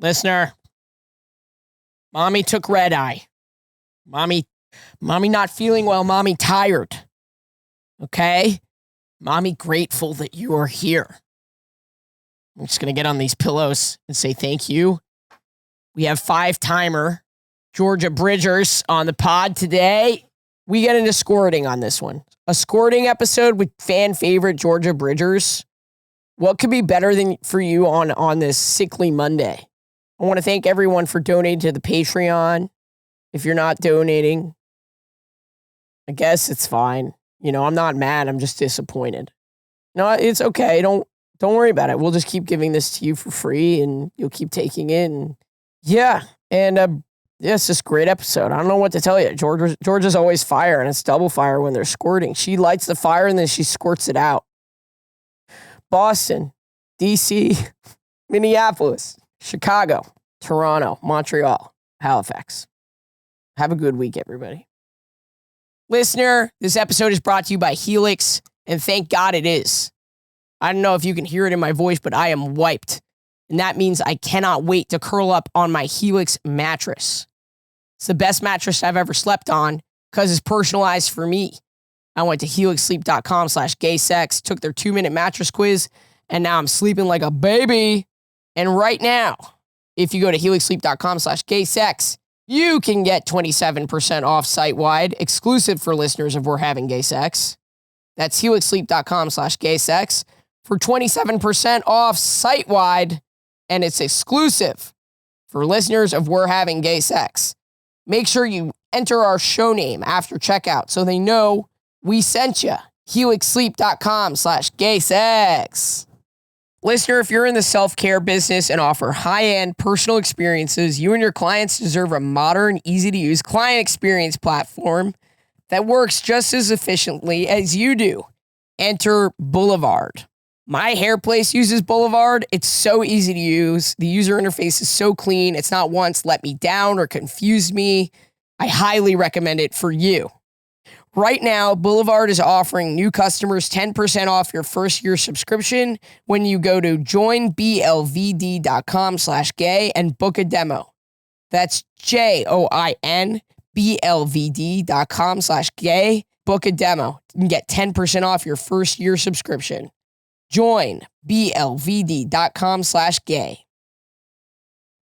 Listener, mommy took red eye. Mommy not feeling well. Mommy tired. Okay? Mommy grateful that you are here. I'm just going to get on these pillows and say thank you. We have 5-timer Georgia Bridgers on the pod today. We get into squirting on this one. A squirting episode with fan favorite Georgia Bridgers. What could be better than for you on this sickly Monday? I want to thank everyone for donating to the Patreon. If you're not donating, I guess it's fine. I'm not mad. I'm just disappointed. No, it's okay. Don't worry about it. We'll just keep giving this to you for free, and you'll keep taking it. And it's just a great episode. I don't know what to tell you. Georgia's always fire, and it's double fire when they're squirting. She lights the fire, and then she squirts it out. Boston, D.C., Minneapolis, Chicago, Toronto, Montreal, Halifax. Have a good week, everybody. Listener, this episode is brought to you by Helix, and thank God it is. I don't know if you can hear it in my voice, but I am wiped. And that means I cannot wait to curl up on my Helix mattress. It's the best mattress I've ever slept on because it's personalized for me. I went to helixsleep.com/gaysex, took their 2-minute mattress quiz, and now I'm sleeping like a baby. And right now, if you go to helixsleep.com/gaysex, you can get 27% off site-wide, exclusive for listeners of We're Having Gay Sex. That's helixsleep.com/gaysex for 27% off site-wide, and it's exclusive for listeners of We're Having Gay Sex. Make sure you enter our show name after checkout so they know we sent you. helixsleep.com/gaysex. Listener, if you're in the self-care business and offer high-end personal experiences, you and your clients deserve a modern, easy-to-use client experience platform that works just as efficiently as you do. Enter Boulevard. My hair place uses Boulevard. It's so easy to use. The user interface is so clean. It's not once let me down or confused me. I highly recommend it for you. Right now, Boulevard is offering new customers 10% off your first year subscription when you go to joinblvd.com/gay and book a demo. That's joinblvd.com/gay. Book a demo and get 10% off your first year subscription. Joinblvd.com/gay.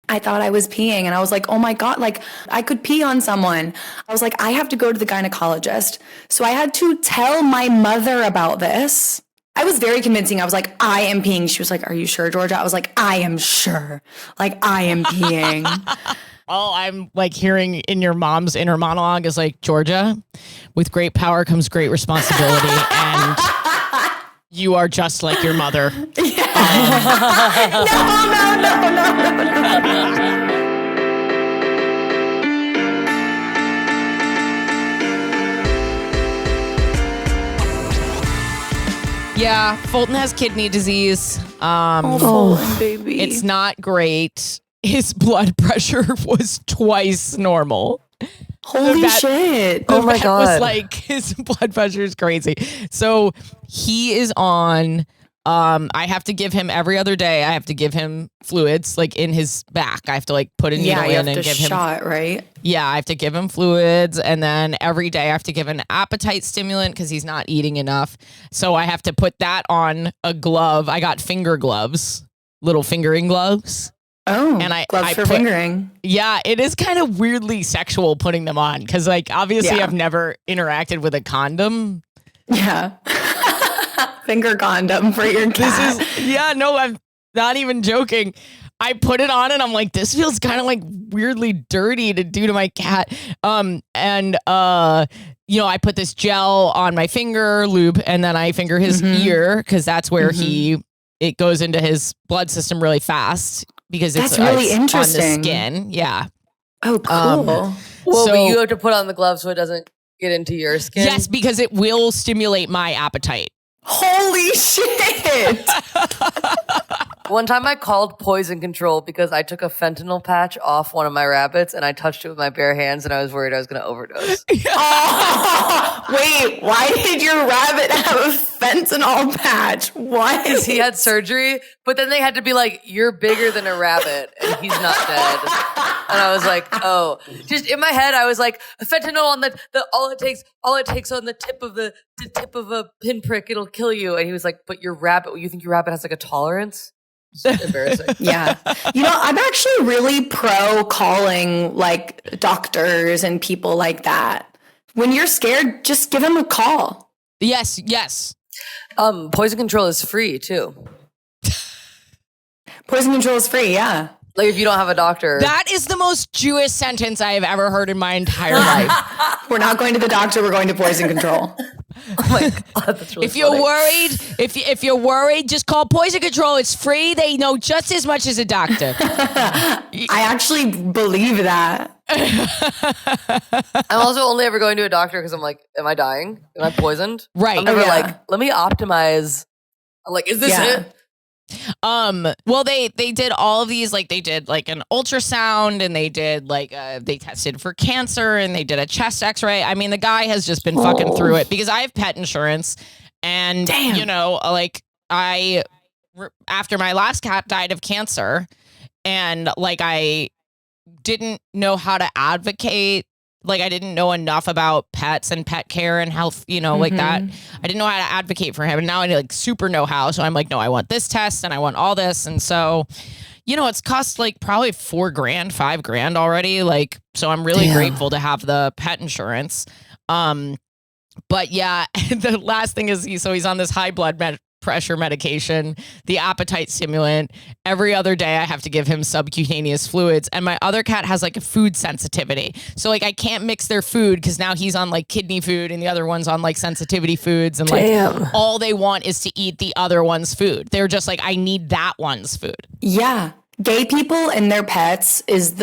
I thought I was peeing and I was like, oh my God, like I could pee on someone. I was like, I have to go to the gynecologist. So I had to tell my mother about this. I was very convincing. I was like, I am peeing. She was like, are you sure, Georgia? I was like, I am sure. Like, I am peeing. All I'm like hearing in your mom's inner monologue is like, Georgia, with great power comes great responsibility. And you are just like your mother. Yeah. No. Yeah, Fulton has kidney disease. Fulton, baby. It's not great. His blood pressure was twice normal. Holy shit. Oh my God. Was like, his blood pressure is crazy. So he is on, I have to give him every other day. I have to give him fluids like in his back. I have to like put a needle in and give him shot, right? Yeah, I have to give him fluids. And then every day I have to give an appetite stimulant because he's not eating enough. So I have to put that on a glove. I got finger gloves, little fingering gloves. Oh, and gloves for fingering. Yeah, it is kind of weirdly sexual putting them on because, like, obviously I've never interacted with a condom. Yeah. Finger condom for your cat. I'm not even joking. I put it on and I'm like, this feels kind of like weirdly dirty to do to my cat. I put this gel on my finger, lube, and then I finger his ear because that's where it goes into his blood system really fast. Because it's really interesting on the skin. Yeah. Oh, cool. But you have to put on the gloves so it doesn't get into your skin? Yes, because it will stimulate my appetite. Holy shit. One time I called poison control because I took a fentanyl patch off one of my rabbits and I touched it with my bare hands and I was worried I was going to overdose. Oh, wait, why did your rabbit have fentanyl patch. What? Because he had surgery, but then they had to be like, "You're bigger than a rabbit, and he's not dead." And I was like, "Oh!" Just in my head, I was like, "Fentanyl on the all it takes on the tip of a pinprick, it'll kill you." And he was like, "But your rabbit, you think your rabbit has like a tolerance?" It's embarrassing. Yeah. I'm actually really pro calling like doctors and people like that. When you're scared, just give them a call. Yes. Poison control is free too. Poison control is free, yeah. Like if you don't have a doctor. That is the most Jewish sentence I have ever heard in my entire life. We're not going to the doctor, we're going to poison control. Oh my God, that's really If you're funny. worried, if you're worried, just call poison control. It's free. They know just as much as a doctor. I actually believe that. I'm also only ever going to a doctor because I'm like, am I dying? Am I poisoned? Right. I'm never Yeah. like, let me optimize. I'm like, is this it? Well, they did all of these, like they did like an ultrasound and they did like they tested for cancer and they did a chest x-ray. I mean, the guy has just been fucking through it because I have pet insurance and like after my last cat died of cancer and like I didn't know how to advocate. Like I didn't know enough about pets and pet care and health, like that. I didn't know how to advocate for him. And now I like super know how. So I'm like, no, I want this test and I want all this. And so, it's cost like probably $4,000, $5,000 already. Like, so I'm really grateful to have the pet insurance. But yeah, the last thing is he's on this high blood pressure medication, the appetite stimulant. Every other day I have to give him subcutaneous fluids. And my other cat has like a food sensitivity. So like I can't mix their food because now he's on like kidney food and the other one's on like sensitivity foods. And like all they want is to eat the other one's food. They're just like, I need that one's food. Yeah. Gay people and their pets is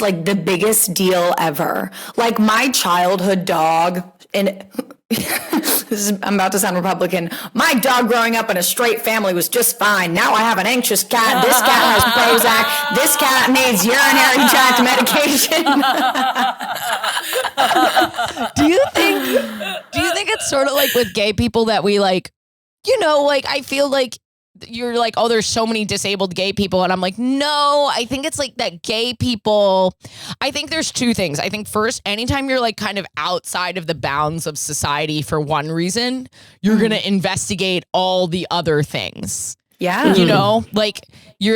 like the biggest deal ever. Like my childhood dog and I'm about to sound Republican. My dog growing up in a straight family was just fine. Now I have an anxious cat. This cat has Prozac. This cat needs urinary tract medication. Do you think it's sort of like with gay people that we like, like I feel like you're like, oh, there's so many disabled gay people. And I'm like, no, I think it's like that gay people. I think there's two things. I think first, anytime you're like kind of outside of the bounds of society for one reason, you're going to investigate all the other things. Yeah. Like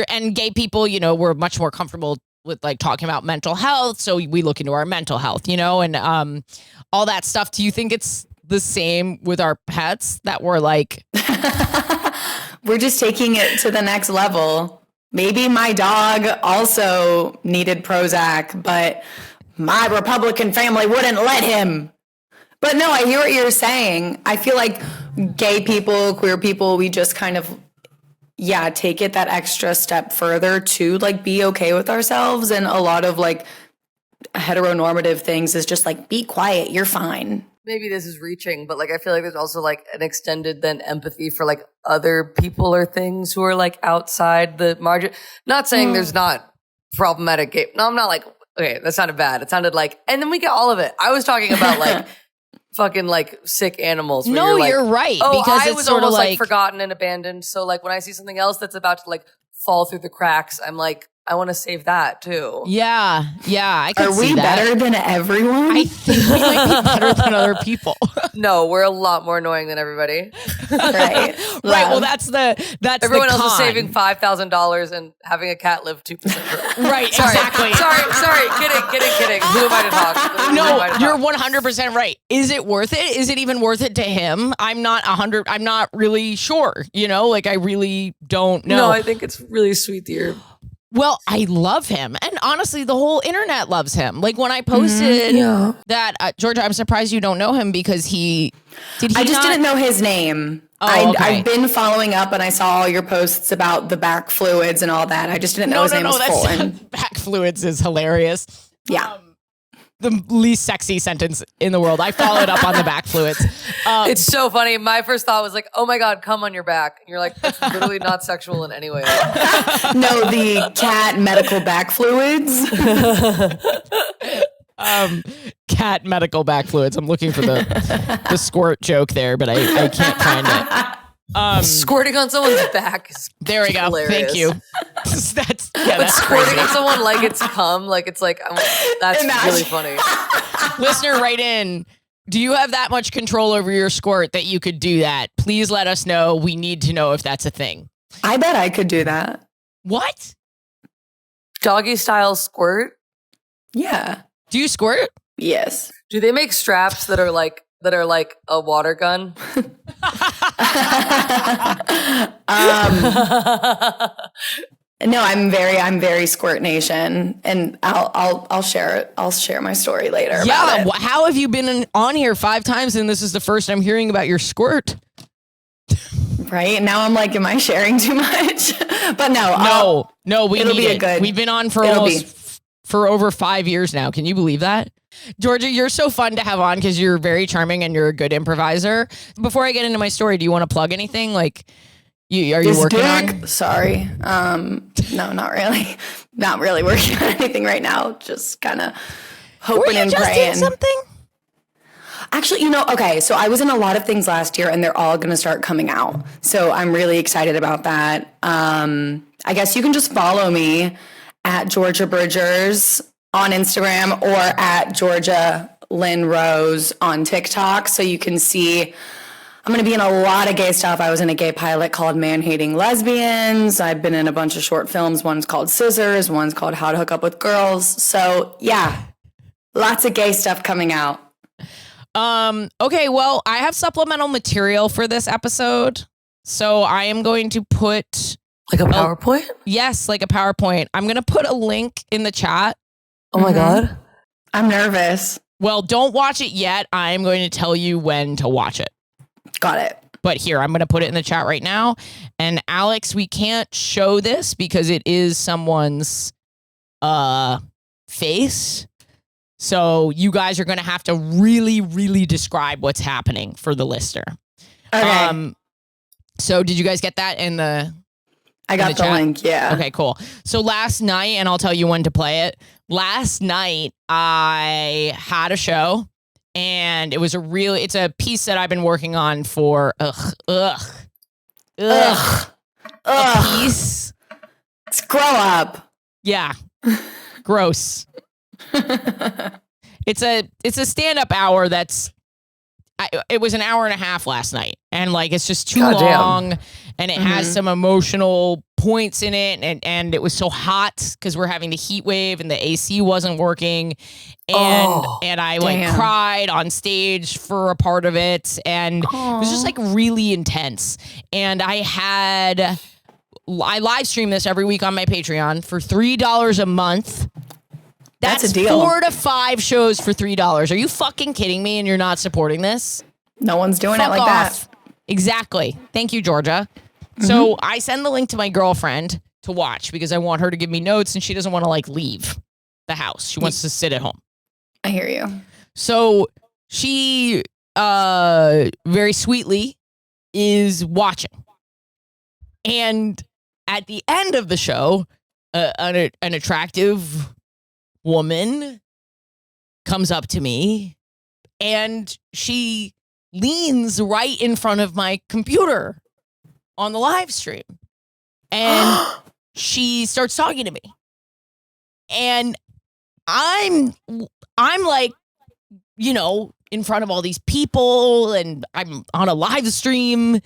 and gay people, we're much more comfortable with like talking about mental health. So we look into our mental health, and all that stuff. Do you think it's the same with our pets that we're like... We're just taking it to the next level. Maybe my dog also needed Prozac, but my Republican family wouldn't let him. But no, I hear what you're saying. I feel like gay people, queer people, we just kind of, take it that extra step further to like be okay with ourselves. And a lot of like heteronormative things is just like, be quiet, you're fine. Maybe this is reaching, but like I feel like there's also like an extended then empathy for like other people or things who are like outside the margin. Not saying there's not problematic gay. No, I'm not like, okay, that sounded bad. It sounded like, and then we get all of it. I was talking about like fucking like sick animals. No, like, you're right. Oh, because I it's was sort almost of like forgotten and abandoned. So like when I see something else that's about to like fall through the cracks, I'm like, I want to save that too. Yeah, I can Are see we that. better than everyone? I think we might be better than other people. No, we're a lot more annoying than everybody. Right. Right. Well, that's Everyone the else is con. saving $5,000 and having a cat live 2%. Right. Sorry. Exactly. Sorry. Kidding. Who am I to talk? Who am No, I to you're talk? 100% right. Is it worth it? Is it even worth it to him? I'm not really sure. Like I really don't know. No, I think it's really sweet that you're. Well, I love him. And honestly, the whole internet loves him. Like when I posted that, Georgia, I'm surprised you don't know him because I just didn't know his name. Oh, okay. I've been following up and I saw all your posts about the back fluids and all that. I just didn't know his name was Fulton. Back fluids is hilarious. Yeah. The least sexy sentence in the world. I followed up on the back fluids. It's so funny. My first thought was like, oh my God, come on your back. And you're like, that's literally not sexual in any way. No, the cat medical back fluids. Cat medical back fluids. I'm looking for the squirt joke there, but I can't find it. Squirting on someone's back is there we go. hilarious. Thank you. That's Squirting crazy. on someone like it's cum, like it's like that's really funny. Listener, write in. Do you have that much control over your squirt that you could do that? Please let us know. We need to know if that's a thing. I bet I could do that. What? Doggy style squirt? Yeah. Do you squirt? Yes. Do they make straps that are like a water gun? No, I'm very Squirt Nation, and I'll share it. I'll share my story later. Yeah. About it. How have you been on here 5 times and this is the first I'm hearing about your squirt? Right now, I'm like, am I sharing too much? But no. We it'll need be a it. good. We've been on for for over 5 years now. Can you believe that? Georgia, you're so fun to have on because you're very charming and you're a good improviser. Before I get into my story, do you want to plug anything? Like, are you working on? Sorry. No, not really. Not really working on anything right now. Just kind of hoping and praying. Did something? Actually, okay, so I was in a lot of things last year and they're all going to start coming out. So I'm really excited about that. I guess you can just follow me at Georgia Bridgers on Instagram or at Georgia Lynn Rose on TikTok. So you can see I'm going to be in a lot of gay stuff. I was in a gay pilot called Man Hating Lesbians. I've been in a bunch of short films. One's called Scissors. One's called How to Hook Up with Girls. So yeah, lots of gay stuff coming out. Okay, well, I have supplemental material for this episode. So I am going to put like a PowerPoint? Yes, like a PowerPoint. I'm going to put a link in the chat. Oh my God. I'm nervous. Well, don't watch it yet. I'm going to tell you when to watch it. Got it. But here, I'm going to put it in the chat right now. And Alex, we can't show this because it is someone's face. So you guys are going to have to really, really describe what's happening for the listener. Okay. So did you guys get that in the I got the link, yeah. Okay, cool. So last night, and I'll tell you when to play it. Last night, I had a show, and it was it's a piece that I've been working on for, a piece. Grow up. Yeah. Gross. It's a stand-up hour it was an hour and a half last night, and like it's just too long, and it has some emotional points in it, and it was so hot because we're having the heat wave and the AC wasn't working, and I like cried on stage for a part of it, and it was just like really intense. And I live stream this every week on my Patreon for $3 a month. That's a deal. 4 to 5 shows for $3. Are you fucking kidding me? And you're not supporting this? No one's doing Fuck it like off. that. Exactly. Thank you, Georgia. So I send the link to my girlfriend to watch because I want her to give me notes, and she doesn't want to like leave the house. She wants to sit at home. I hear you. So she very sweetly is watching. And at the end of the show, an attractive woman comes up to me and she leans right in front of my computer on the live stream, and she starts talking to me, and I'm like, in front of all these people, and I'm on a live stream,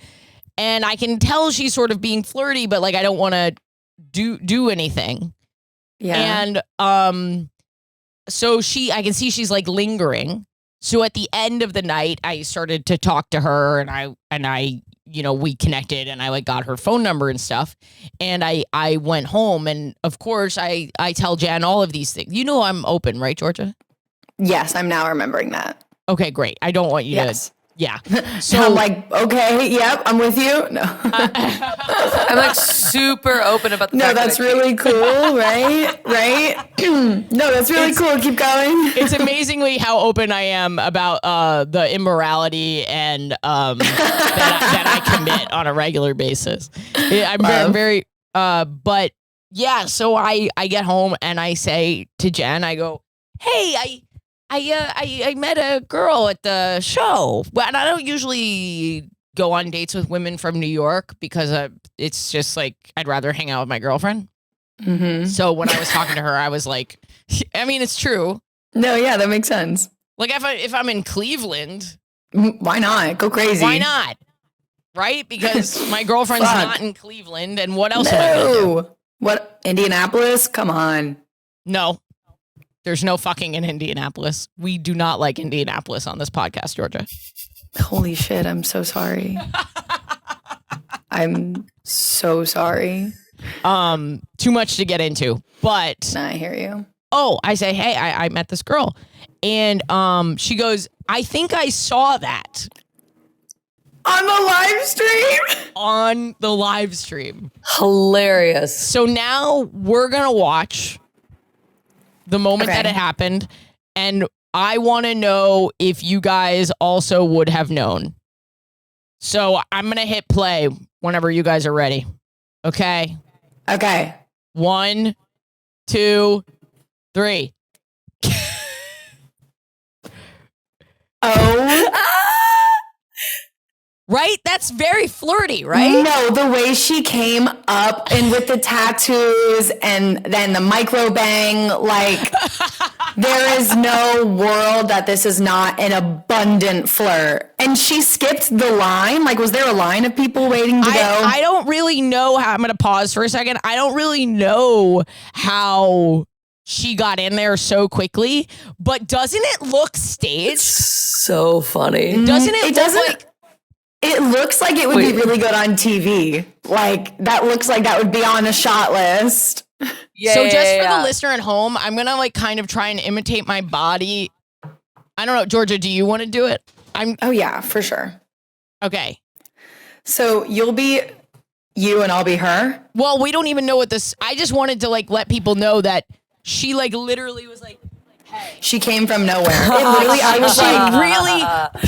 and I can tell she's sort of being flirty, but like I don't want to do anything. Yeah. And so I can see she's like lingering. So at the end of the night, I started to talk to her, and I we connected, and I like got her phone number and stuff. And I went home, and of course I tell Jen all of these things. You know I'm open, right, Georgia? Yes, I'm now remembering that. Okay, great. I don't want you to. Yeah. So I'm like, okay, yep, I'm with you. No. I'm like super open about the fact that's that really cool, right? No, that's really cool. Keep going. It's amazingly how open I am about the immorality and that I commit on a regular basis. I'm very but yeah, so I get home and I say to Jen, I go, hey, I met a girl at the show. But I don't usually go on dates with women from New York because it's just like I'd rather hang out with my girlfriend. Mm-hmm. So when I was talking to her, I was like, I mean, it's true. No, yeah, that makes sense. Like if I'm in Cleveland, why not? Go crazy. why not? Right? Because my girlfriend's Fuck. not in Cleveland, and what else am I gonna do? No. What? Indianapolis? Come on. No. There's no fucking in Indianapolis. We do not like Indianapolis on this podcast, Georgia. Holy shit, I'm so sorry. I'm so sorry. Too much to get into. But Nah, I hear you. I say, hey, I met this girl. And she goes, I think I saw that On the live stream? on the live stream. Hilarious. So now we're gonna watch the moment Okay. that it happened, and I want to know if you guys also would have known. So I'm gonna hit play whenever you guys are ready. Okay, Okay. 1, 2, 3. Oh. Right? That's very flirty, right? No, the way she came up and with the tattoos and then the micro bang, like there is no world that this is not an abundant flirt. And she skipped the line. Like, was there a line of people waiting to go? I don't really know how. I'm going to pause for a second. I don't really know how she got in there so quickly, but doesn't it look staged? So funny. Doesn't it, It look doesn't- like It looks like it would be really good on TV. Like, that looks like that would be on a shot list. Yeah, so yeah, just yeah, for the yeah. listener at home, I'm going to like kind of try and imitate my body. I don't know. Georgia, do you want to do it? Oh, yeah, for sure. Okay. So you'll be you and I'll be her? Well, we don't even know what this, I just wanted to like let people know that she like literally was like, hey. She came from nowhere. It literally, I was She like, really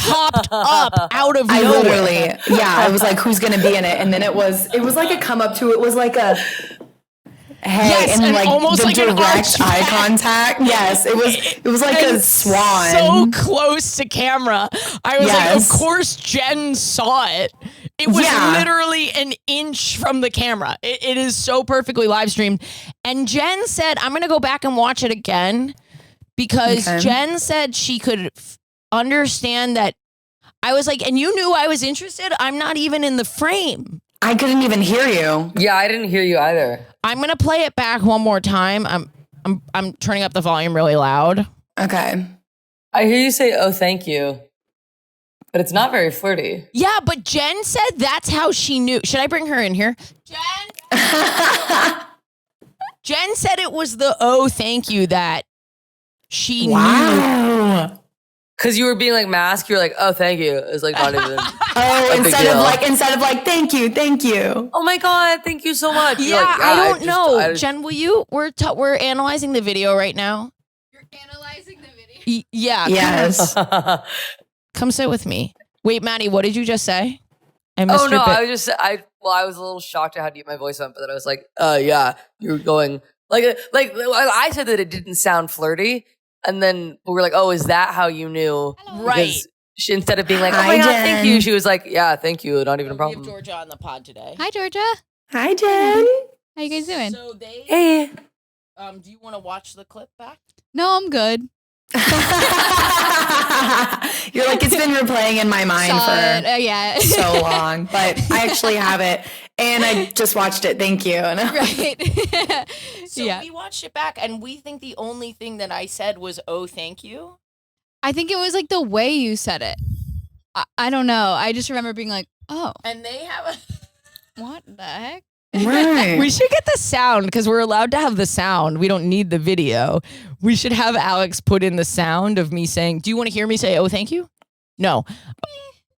popped up out of I nowhere. literally, yeah, I was like, who's gonna be in it? And then it was like a come up to, it was like a, hey, Yes, and then and like almost the like an direct arch eye back. contact. Yes, it was like a And swan. so close to camera. I was like, Yes. of course Jen saw it. It was Yeah. literally an inch from the camera. It is so perfectly live streamed. And Jen said, I'm going to go back and watch it again because Okay. Jen said she could understand that. I was like, and you knew I was interested? I'm not even in the frame. I couldn't even hear you. Yeah, I didn't hear you either. I'm going to play it back one more time. I'm turning up the volume really loud. Okay. I hear you say, oh, thank you. But it's not very flirty. Yeah, but Jen said that's how she knew. Should I bring her in here? Jen said it was the oh, thank you that she knew. Wow. Because you were being like masked, you were like, oh, thank you. It was like not even. Oh, big instead deal. of like, thank you. Oh my God, thank you so much. You're Yeah, like, I don't know. I just- Jen, will you? We're analyzing the video right now. You're analyzing the video. Yeah. Yes. Come sit with me. Wait, Maddie, what did you just say? I Oh your no, bit. I was a little shocked at how deep my voice went, but then I was like, yeah, you're going like I said that it didn't sound flirty, and then we were like, oh, is that how you knew? Right. Because she, instead of being like, oh Hi, my God, Jen. thank you, she was like, yeah, thank you, not even a We have problem. Georgia on the pod today. Hi, Georgia. Hi, Jen. How you guys doing? So they Hey, do you want to watch the clip back? No, I'm good. You're like, it's been replaying in my mind Saw for it. Yeah. so long, but I actually have it, and I just watched it. Thank you. And Right. So Yeah. we watched it back, and we think the only thing that I said was "Oh, thank you." I think it was like the way you said it. I don't know. I just remember being like, oh, And they have a. what the heck? right. We should get the sound because we're allowed to have the sound. We don't need the video. We should have Alex put in the sound of me saying, "Do you want to hear me say oh, thank you?" No.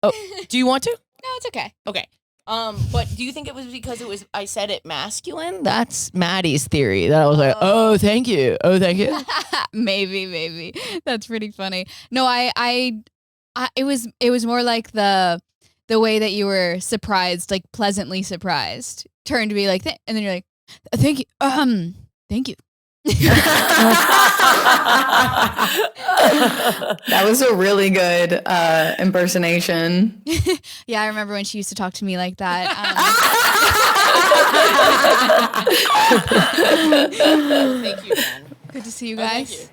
Oh, do you want to? No, it's okay. Okay. But do you think it was because I said it masculine? That's Maddie's theory. That I was like, oh, thank you. Oh, thank you. maybe. That's pretty funny. No, I it was more like the way that you were surprised, like pleasantly surprised, turned to be like, and then you're like, thank you, thank you. That was a really good impersonation. Yeah, I remember when she used to talk to me like that. Thank you, Jen. Good to see you guys.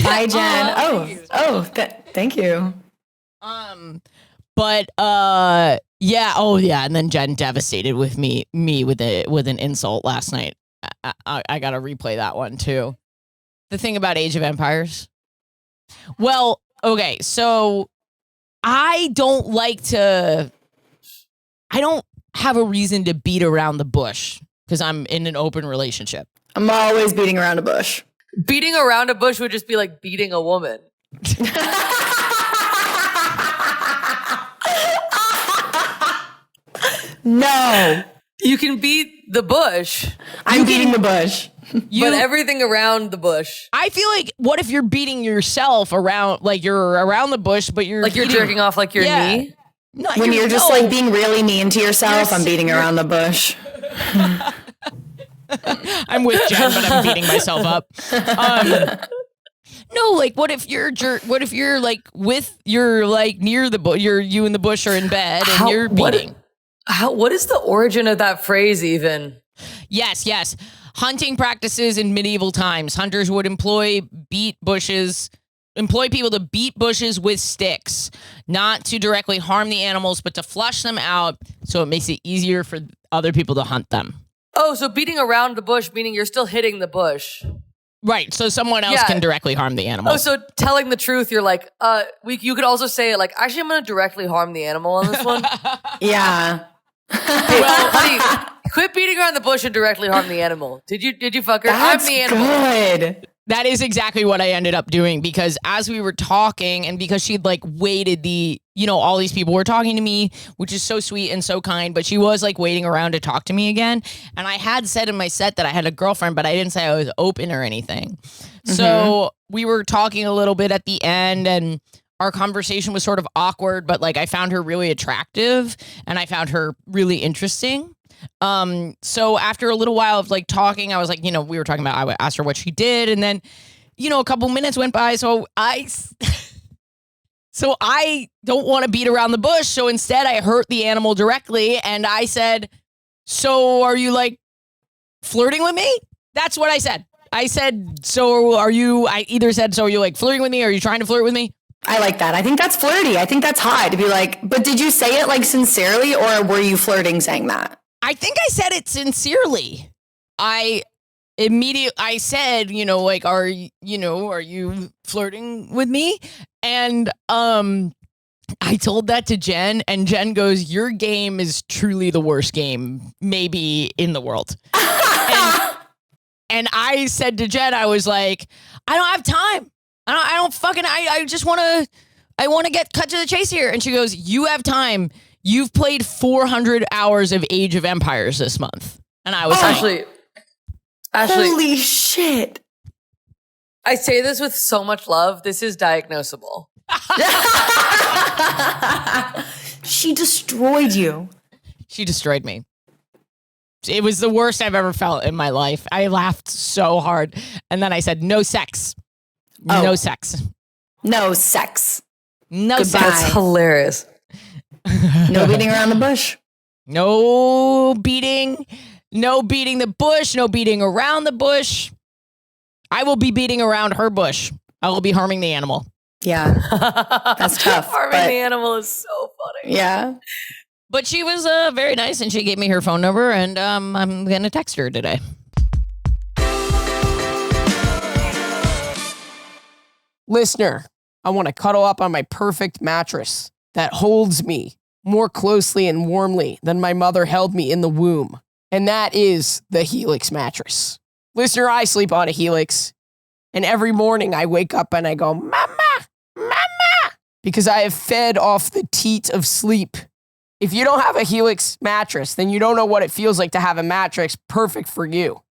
Bye, Jen. Thank you. But yeah, and then Jen devastated with me with an insult last night. I gotta replay that one too. The thing about Age of Empires. Well, okay, so I don't have a reason to beat around the bush because I'm in an open relationship. I'm always beating around a bush. Beating around a bush would just be like beating a woman. No. You can beat the bush. I'm beating the bush. But everything around the bush. I feel like, what if you're beating yourself around, like you're around the bush, but you're like you're jerking off like your knee? No, when you're just like being really mean to yourself, I'm beating around the bush. I'm with Jen, but I'm beating myself up. No, like what if you're like you're like near the bush, you and the bush are in bed and you're beating. What is the origin of that phrase even? Yes. Hunting practices in medieval times. Hunters would employ people to beat bushes with sticks, not to directly harm the animals, but to flush them out so it makes it easier for other people to hunt them. Oh, so beating around the bush, meaning you're still hitting the bush. Right, so someone else can directly harm the animal. Oh, so telling the truth, you're like, you could also say it like, actually, I'm going to directly harm the animal on this one. Yeah. Hey, well, honey, quit beating around the bush and directly harm the animal. Did you fuck her? That's I'm the animal. good. That is exactly what I ended up doing, because as we were talking and because she'd like waited all these people were talking to me, which is so sweet and so kind, but she was like waiting around to talk to me again. And I had said in my set that I had a girlfriend, but I didn't say I was open or anything. Mm-hmm. So we were talking a little bit at the end and our conversation was sort of awkward, but like I found her really attractive and I found her really interesting. So after a little while of like talking, I was like, we were talking about, I asked her what she did. And then, a couple minutes went by. So I don't want to beat around the bush. So instead I hurt the animal directly. And I said, so are you like flirting with me? That's what I said. I said, so are you, I either said, so are you like flirting with me? Or are you trying to flirt with me? I like that. I think that's flirty. I think that's hot to be like, but did you say it like sincerely or were you flirting saying that? I think I said it sincerely. I said, like, are you flirting with me? And I told that to Jen, and Jen goes, your game is truly the worst game maybe in the world. and I said to Jen, I was like, I don't have time. I just want to get cut to the chase here. And she goes, you have time. You've played 400 hours of Age of Empires this month. And I was Ashley, holy shit. I say this with so much love. This is diagnosable. She destroyed you. She destroyed me. It was the worst I've ever felt in my life. I laughed so hard. And then I said, no sex. Oh. No sex. No sex. No Goodbye. sex. That's hilarious. No beating around the bush. No beating. No beating the bush. No beating around the bush. I will be beating around her bush. I will be harming the animal. Yeah. That's tough. Harming the animal is so funny. Yeah. But she was very nice and she gave me her phone number and I'm going to text her today. Listener, I want to cuddle up on my perfect mattress that holds me more closely and warmly than my mother held me in the womb. And that is the Helix mattress. Listener, I sleep on a Helix. And every morning I wake up and I go, Mama, Mama, because I have fed off the teat of sleep. If you don't have a Helix mattress, then you don't know what it feels like to have a mattress perfect for you.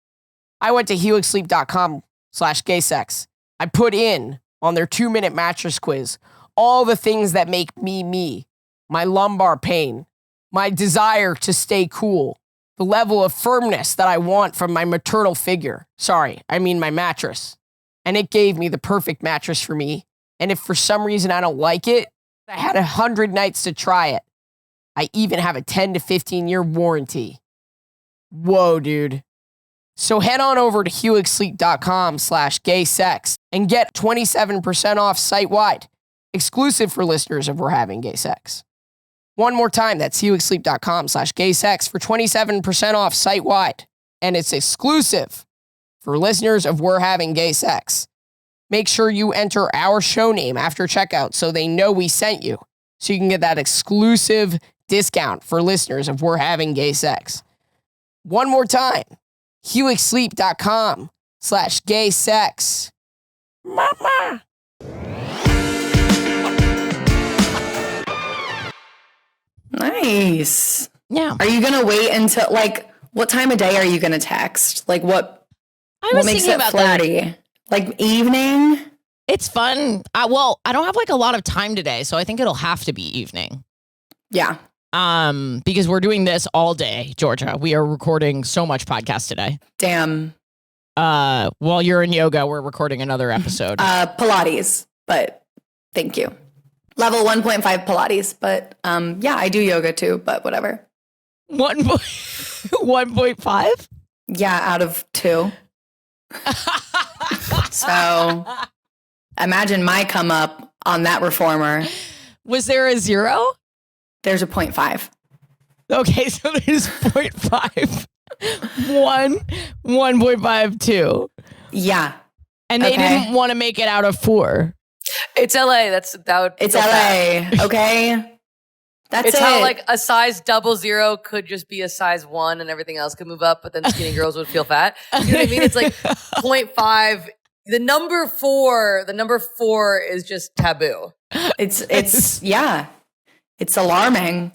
I went to helixsleep.com/gaysex. I put in on their 2-minute mattress quiz all the things that make me me. My lumbar pain, my desire to stay cool, the level of firmness that I want from my maternal figure. Sorry, I mean my mattress. And it gave me the perfect mattress for me. And if for some reason I don't like it, I had 100 nights to try it. I even have a 10 to 15 year warranty. Whoa, dude. So head on over to helixsleep.com/gaysex and get 27% off site-wide, exclusive for listeners of We're Having Gay Sex. One more time, that's helixsleep.com/gaysex for 27% off site-wide. And it's exclusive for listeners of We're Having Gay Sex. Make sure you enter our show name after checkout so they know we sent you. So you can get that exclusive discount for listeners of We're Having Gay Sex. One more time, helixsleep.com/gaysex. Mama. Nice. Yeah. Are you going to wait until, like, what time of day are you going to text? Like, what was makes thinking it about flirty? that. Like, evening? It's fun. Well, I don't have like a lot of time today, so I think it'll have to be evening. Yeah. Because we're doing this all day, Georgia. We are recording so much podcast today. Damn. While you're in yoga, we're recording another episode. Pilates, but thank you. Level 1.5 Pilates, but yeah, I do yoga too, but whatever. 1.5? Yeah, out of 2. So imagine my come up on that reformer. Was there a 0? There's a 0.5. Okay, so there's 0.5. 1, 1.5, 2. Yeah. And they Okay. didn't want to make it out of 4. It's LA. It's LA. Okay. That's It's it. how like a size 00 could just be a size 1 and everything else could move up, but then skinny girls would feel fat. You know what I mean? It's like 0.5. The number 4 is just taboo. It's yeah. It's alarming.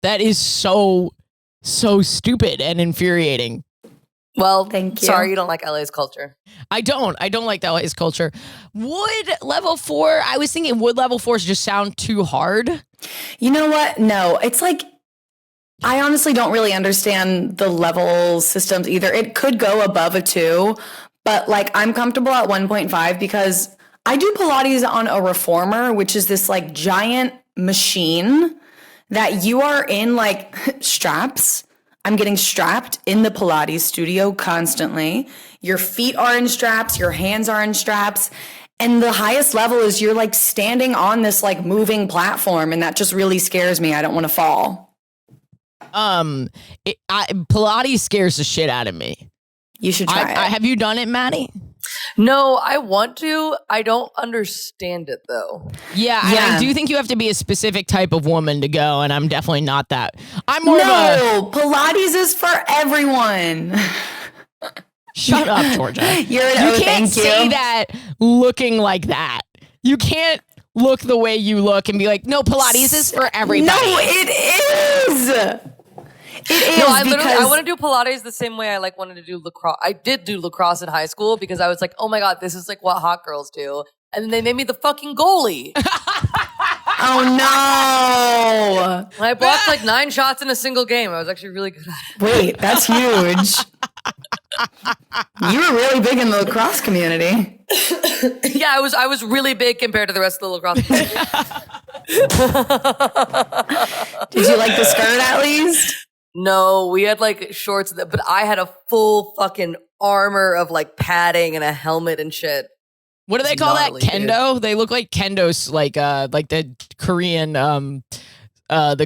That is so stupid and infuriating. Well, Thank you. Sorry, you don't like LA's culture. I don't like that his culture. Would level 4, I was thinking, would level 4s just sound too hard? You know what? No, it's like, I honestly don't really understand the level systems either. It could go above a 2, but like I'm comfortable at 1.5 because I do Pilates on a reformer, which is this like giant machine that you are in like straps. I'm getting strapped in the Pilates studio constantly. Your feet are in straps, your hands are in straps. And the highest level is you're like standing on this like moving platform. And that just really scares me. I don't want to fall. Pilates scares the shit out of me. You should try it. Have you done it, Maddie? No, I want to. I don't understand it though. Yeah, and I do think you have to be a specific type of woman to go, and I'm definitely not that. I'm more of a... Pilates is for everyone. Shut up, Georgia. You can't say that looking like that. You can't look the way you look and be like, no, Pilates is for everybody. No, it is. It is. No, I want to do Pilates the same way I like wanted to do lacrosse. I did do lacrosse in high school because I was like, oh my God, this is like what hot girls do. And then they made me the fucking goalie. Oh no. And I blocked like 9 shots in a single game. I was actually really good at it. Wait, that's huge. You were really big in the lacrosse community. Yeah, I was really big compared to the rest of the lacrosse community. Did you like the skirt at least? No, we had like shorts, but I had a full fucking armor of like padding and a helmet and shit. What do they call that? Gnarly, Kendo? They look like kendos, like the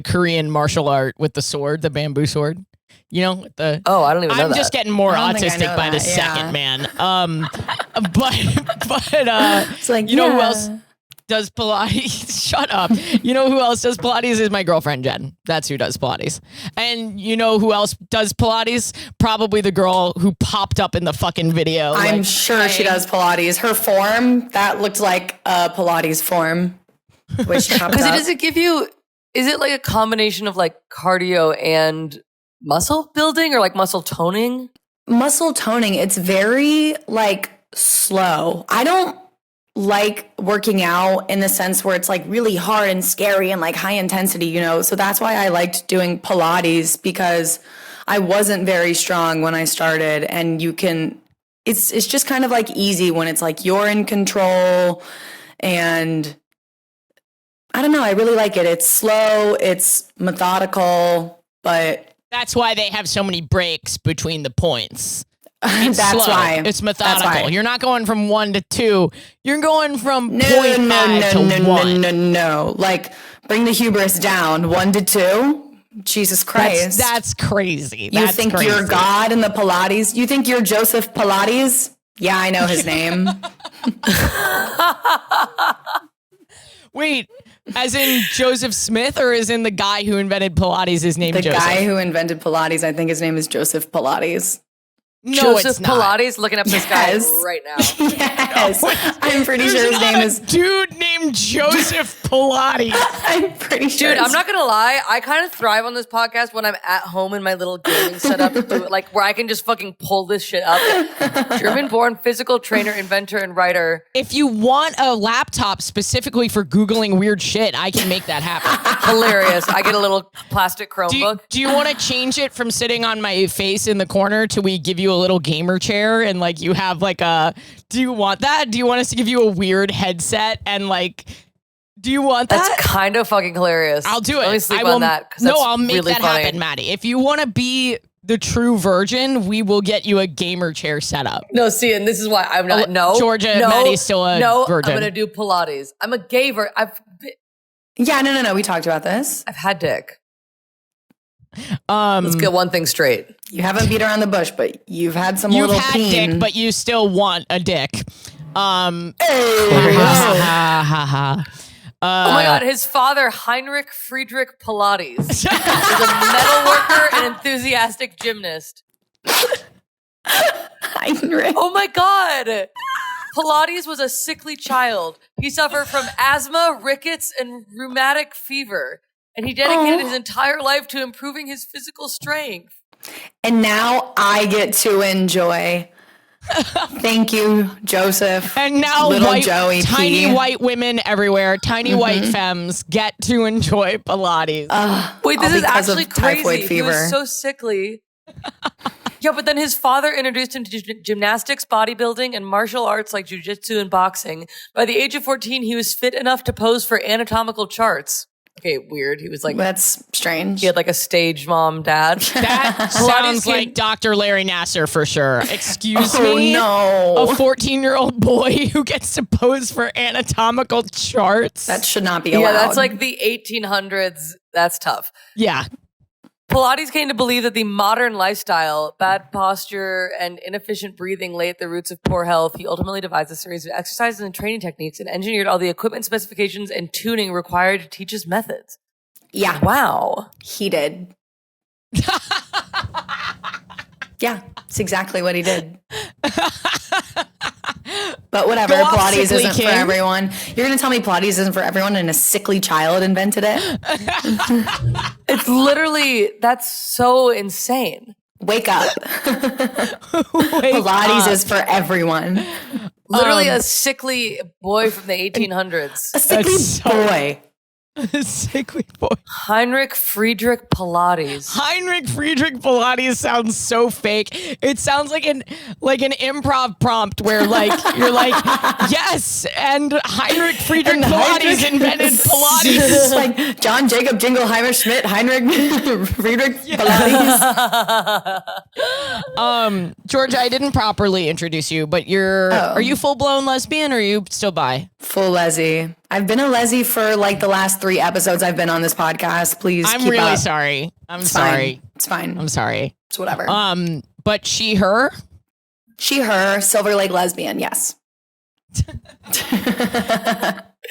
Korean martial art with the sword, the bamboo sword. You know, the I don't even know I'm that. just getting more I don't think I autistic know by the that, yeah. second, man. But It's like, you know who else does Pilates? Shut up. You know who else does Pilates is my girlfriend, Jen. That's who does Pilates. And you know who else does Pilates? Probably the girl who popped up in the fucking video. I'm sure she does Pilates. Her form, that looked like a Pilates form. Because Does it give you, is it like a combination of like cardio and muscle building or like muscle toning? Muscle toning, it's very like slow. I don't like working out in the sense where it's like really hard and scary and like high intensity, you know? So that's why I liked doing Pilates, because I wasn't very strong when I started, and it's just kind of like easy when it's like you're in control, and I don't know, I really like it. It's slow, it's methodical, but that's why they have so many breaks between the points. that's slow. why. It's methodical. That's why. You're not going from 1 to 2. You're going from No, 0.5 to 1. No. Like, bring the hubris down. 1 to 2. Jesus Christ. That's crazy. You think you're God in the Pilates? You think you're Joseph Pilates? Yeah, I know his name. Wait, as in Joseph Smith, or as in the guy who invented Pilates? His name The Joseph. guy who invented Pilates, I think his name is Joseph Pilates. No, Joseph it's not. Pilates, looking up this guy Yes. right now. Yes. I'm pretty There's sure his not name a is. dude named Joseph Pilates. I'm pretty sure. Dude, I'm not gonna lie. I kind of thrive on this podcast when I'm at home in my little gaming setup, like where I can just fucking pull this shit up. German-born physical trainer, inventor, and writer. If you want a laptop specifically for Googling weird shit, I can make that happen. Hilarious. I get a little plastic Chromebook. Do you want to change it from sitting on my face in the corner to we give you a little gamer chair and like you have like a, do you want that? Do you want us to give you a weird headset and like, do you want that? That's kind of fucking hilarious. I'll do it. Let me sleep I will, on that. 'Cause No, that's I'll make really that funny. happen, Maddie. If you want to be the true virgin, we will get you a gamer chair set up. No, see, and this is why I'm not. No, Georgia, no, Maddie's still a virgin. I'm gonna do Pilates. I'm a gay Yeah, no. We talked about this. I've had dick. Let's get one thing straight. You haven't beat around the bush, but you've had some You've little had peen. dick, but you still want a dick. Hey. Oh my God, his father, Heinrich Friedrich Pilates, was a metal worker and enthusiastic gymnast. Heinrich. Oh my God. Pilates was a sickly child. He suffered from asthma, rickets, and rheumatic fever. And he dedicated his entire life to improving his physical strength. And now I get to enjoy. Thank you, Joseph. And now little Joey tiny P. white women everywhere, tiny white femmes get to enjoy Pilates. Wait, this all is because of actually typhoid crazy. He was fever. so sickly. Yeah, but then his father introduced him to gymnastics, bodybuilding, and martial arts like jujitsu and boxing. By the age of 14, he was fit enough to pose for anatomical charts. Okay, weird. He was like, That's strange. he had like a stage mom dad. That sounds like Dr. Larry Nasser for sure. Excuse Oh, me? no. A 14-year-old boy who gets to pose for anatomical charts? That should not be allowed. Yeah, that's like the 1800s. That's tough. Yeah. Pilates came to believe that the modern lifestyle, bad posture, and inefficient breathing lay at the roots of poor health. He ultimately devised a series of exercises and training techniques and engineered all the equipment specifications and tuning required to teach his methods. Yeah, Wow. he did. Yeah, it's exactly what he did. But whatever, Go off, Pilates sickly isn't king. for everyone. You're going to tell me Pilates isn't for everyone and a sickly child invented it? It's literally, that's so insane. Wake up. Pilates is for everyone. Literally a sickly boy from the 1800s. A sickly That's so- boy. Sickly boy. Heinrich Friedrich Pilates. Heinrich Friedrich Pilates sounds so fake. It sounds like an improv prompt where like you're like, yes, and Heinrich Friedrich And Pilates Heinrich- invented It's Pilates. like John Jacob Jingleheimer Schmidt, Heinrich Friedrich Pilates. Georgia, I didn't properly introduce you, but are you full blown lesbian or are you still bi? Full lesy. I've been a lesy for like the last 3 episodes I've been on this podcast. Please I'm keep really up. sorry. I'm It's sorry. fine. It's fine. I'm sorry. It's whatever. But she, her. She, her, Silver Lake lesbian. Yes.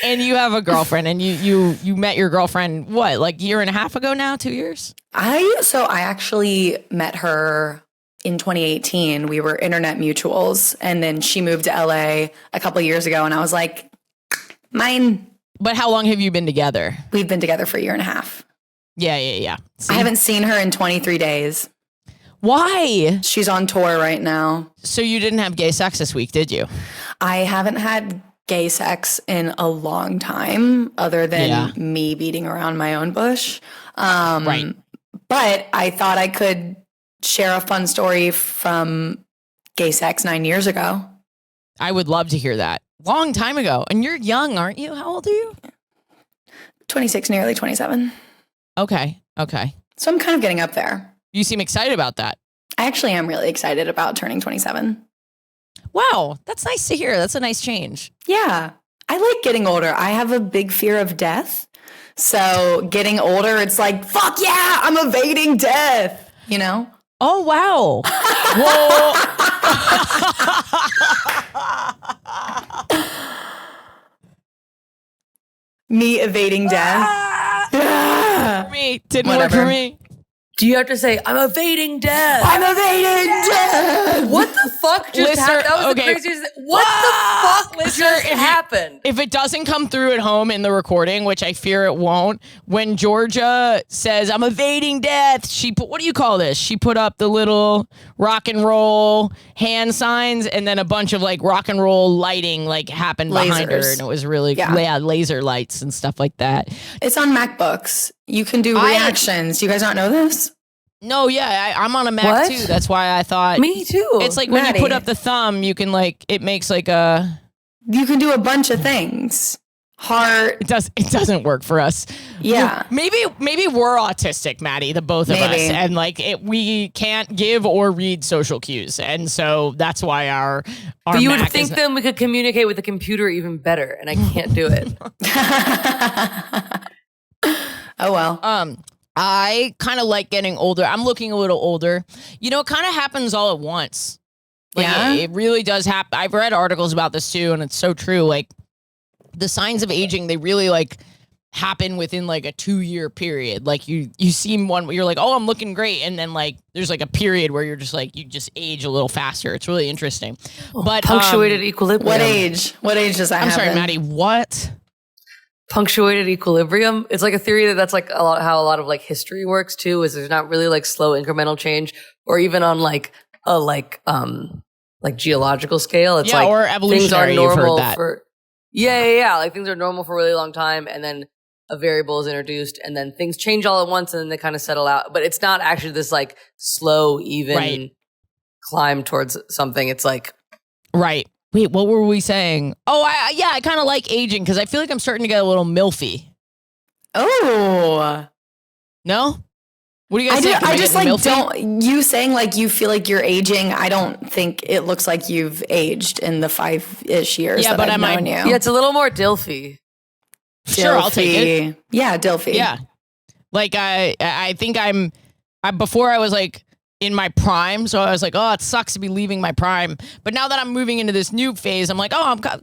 And you have a girlfriend, and you met your girlfriend what, like 1.5 years ago now? 2 years? I actually met her in 2018. We were internet mutuals, and then she moved to LA a couple years ago, and I was like, mine. But how long have you been together? We've been together for 1.5 years. Yeah. See? I haven't seen her in 23 days. Why? She's on tour right now. So you didn't have gay sex this week, did you? I haven't had gay sex in a long time, other than me beating around my own bush. Right. But I thought I could share a fun story from gay sex 9 years ago. I would love to hear that. Long time ago. And you're young, aren't you? How old are you? 26, nearly 27. Okay. So I'm kind of getting up there. You seem excited about that. I actually am really excited about turning 27. Wow. That's nice to hear. That's a nice change. Yeah. I like getting older. I have a big fear of death. So getting older, it's like, fuck yeah, I'm evading death, you know? Oh, wow. Me evading death. For me. Didn't work for me. Do you have to say, I'm evading death? I'm evading death. What the fuck just happened? That was the craziest. What the fuck just happened? If it doesn't come through at home in the recording, which I fear it won't, when Georgia says, I'm evading death, she put, what do you call this? She put up the little rock and roll hand signs and then a bunch of like rock and roll lighting like happened behind her. And it was really, laser lights and stuff like that. It's on MacBooks. You can do reactions. Do you guys not know this? No, yeah, I'm on a Mac too. That's why I thought. Me too. It's like Maddie. When you put up the thumb, you can like, it makes like a. You can do a bunch of things. Heart. It doesn't work for us. Yeah. Maybe we're autistic, Maddie, the both of us. And like we can't give or read social cues. And so that's why our But you Mac would think then we could communicate with the computer even better. And I can't do it. Oh, well. I kind of like getting older. I'm looking a little older. You know, it kind of happens all at once. Like, it really does happen. I've read articles about this too, and it's so true. Like, the signs of aging, they really like happen within like a 2-year period. Like you see one where you're like, oh, I'm looking great. And then like, there's like a period where you're just like, you just age a little faster. It's really interesting. But punctuated equilibrium. What age does that happen? I'm sorry, Maddie, what? Punctuated equilibrium. It's like a theory that's like how a lot of like history works too, is there's not really like slow incremental change or even on like a like geological scale. It's like or evolutionary. Things are normal you've heard that. for yeah. Like things are normal for a really long time and then a variable is introduced and then things change all at once and then they kind of settle out. But it's not actually this like slow, even climb towards something. It's like right. Wait, what were we saying? Oh, I kind of like aging because I feel like I'm starting to get a little milfy. Oh. No? What do you guys think? I just like milfy? You saying like you feel like you're aging, I don't think it looks like you've aged in the 5-ish years that I've known you. Yeah, it's a little more Dilfy. Sure, I'll take it. Yeah, Dilfy. Yeah. Like I think before I was like in my prime, so I was like, oh, it sucks to be leaving my prime. But now that I'm moving into this new phase, I'm like, oh, I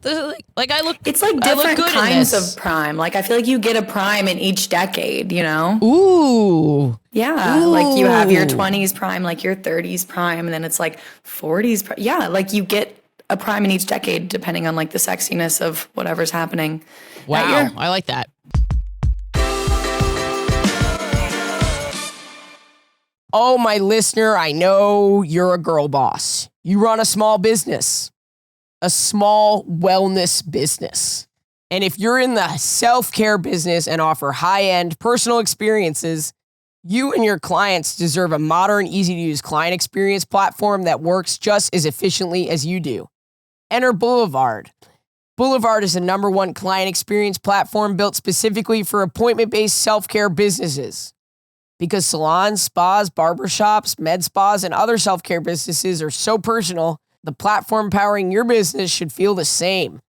look. It's like different kinds of prime. Like I feel like you get a prime in each decade, you know? Ooh. Yeah. Ooh. Like you have your 20s prime, like your 30s prime, and then it's like 40s prime. Yeah, like you get a prime in each decade depending on like the sexiness of whatever's happening. Wow, I like that. Oh, my listener, I know you're a girl boss. You run a small business, a small wellness business. And if you're in the self-care business and offer high-end personal experiences, you and your clients deserve a modern, easy-to-use client experience platform that works just as efficiently as you do. Enter Boulevard. Boulevard is the #1 client experience platform built specifically for appointment-based self-care businesses. Because salons, spas, barbershops, med spas, and other self-care businesses are so personal, the platform powering your business should feel the same.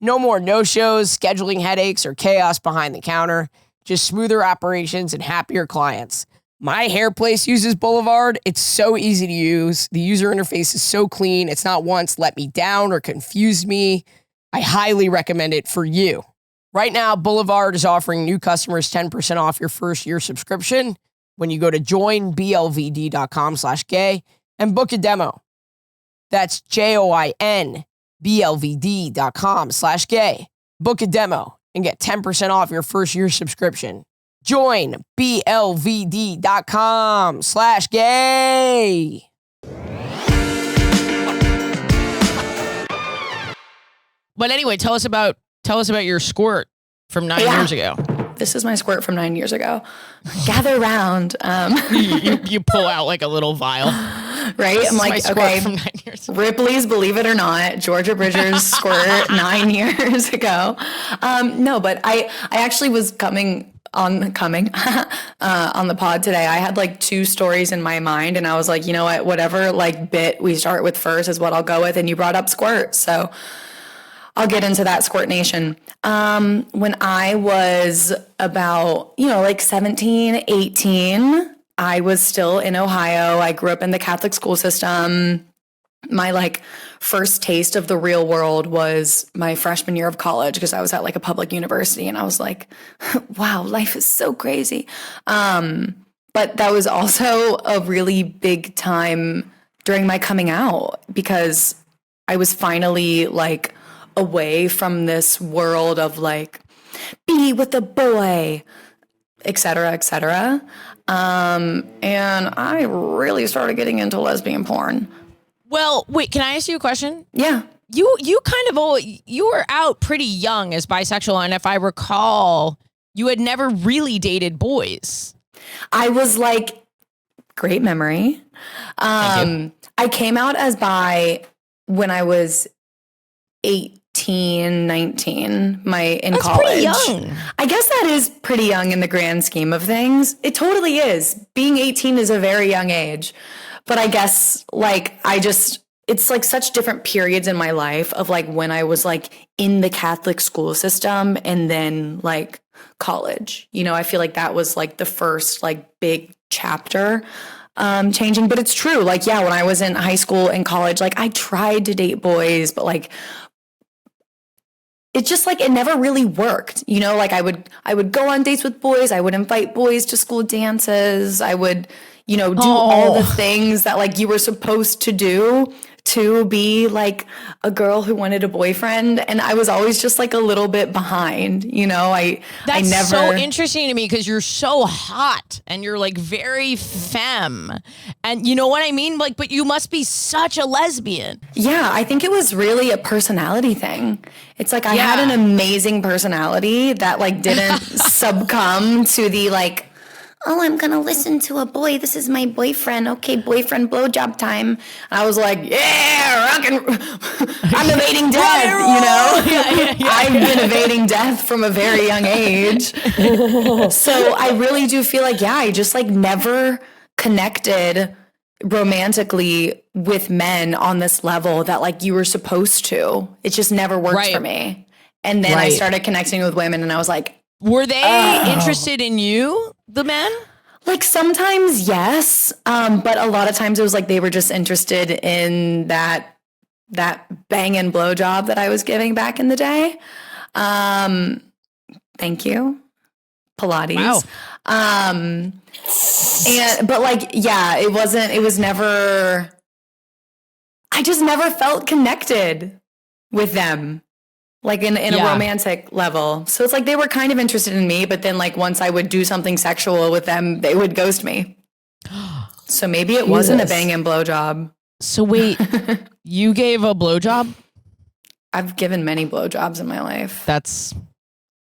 No more no-shows, scheduling headaches, or chaos behind the counter. Just smoother operations and happier clients. My hair place uses Boulevard. It's so easy to use. The user interface is so clean. It's not once let me down or confused me. I highly recommend it for you. Right now, Boulevard is offering new customers 10% off your first year subscription when you go to joinblvd.com/gay and book a demo. That's joinblvd.com/gay. Book a demo and get 10% off your first year subscription. joinblvd.com/gay. But anyway, tell us about your squirt from 9 years ago. this is my squirt from 9 years ago. Gather round. You pull out like a little vial. Right? I'm My like, squirt okay, from 9 years ago. Ripley's Believe It or Not, Georgia Bridger's squirt 9 years ago. No, but I actually was on the pod today. I had like 2 stories in my mind, and I was like, you know what, whatever like bit we start with first is what I'll go with. And you brought up squirt, so I'll get into that, Squirt Nation. When I was about, like 17, 18, I was still in Ohio. I grew up in the Catholic school system. My like first taste of the real world was my freshman year of college, because I was at like a public university, and I was like, wow, life is so crazy. But that was also a really big time during my coming out, because I was finally like away from this world of like, be with a boy, et cetera, et cetera. And I really started getting into lesbian porn. Well, wait, can I ask you a question? Yeah. You were out pretty young as bisexual, and if I recall, you had never really dated boys. I was like, great memory. I came out as bi when I was 18, 19, in That's college. pretty young. I guess that is pretty young in the grand scheme of things. It totally is. Being 18 is a very young age. But I guess like it's like such different periods in my life of like when I was like in the Catholic school system and then like college. I feel like that was like the first like big chapter changing. But it's true. Like, yeah, when I was in high school and college, like I tried to date boys, but like it's just like it never really worked. Like I would go on dates with boys. I would invite boys to school dances. I would, do all the things that like you were supposed to do to be like a girl who wanted a boyfriend. And I was always just like a little bit behind, That's so interesting to me, because you're so hot and you're like very femme. And you know what I mean? Like, but you must be such a lesbian. Yeah, I think it was really a personality thing. It's like I had an amazing personality that like didn't succumb to the like, oh, I'm going to listen to a boy. This is my boyfriend. Okay, boyfriend blowjob time. And I was like, yeah, I'm evading death, I've been evading death from a very young age. So I really do feel like, I just like never connected romantically with men on this level that like you were supposed to. It just never worked for me. And then I started connecting with women, and I was like, were they interested in you, the men? Like sometimes, yes. But a lot of times it was like they were just interested in that banging blowjob that I was giving back in the day. Thank you. Pilates. Wow. But like, yeah, it was never, I just never felt connected with them. Like in a romantic level. So it's like they were kind of interested in me, but then like once I would do something sexual with them, they would ghost me. So maybe it wasn't a bang and blowjob. So wait, you gave a blowjob? I've given many blowjobs in my life. That's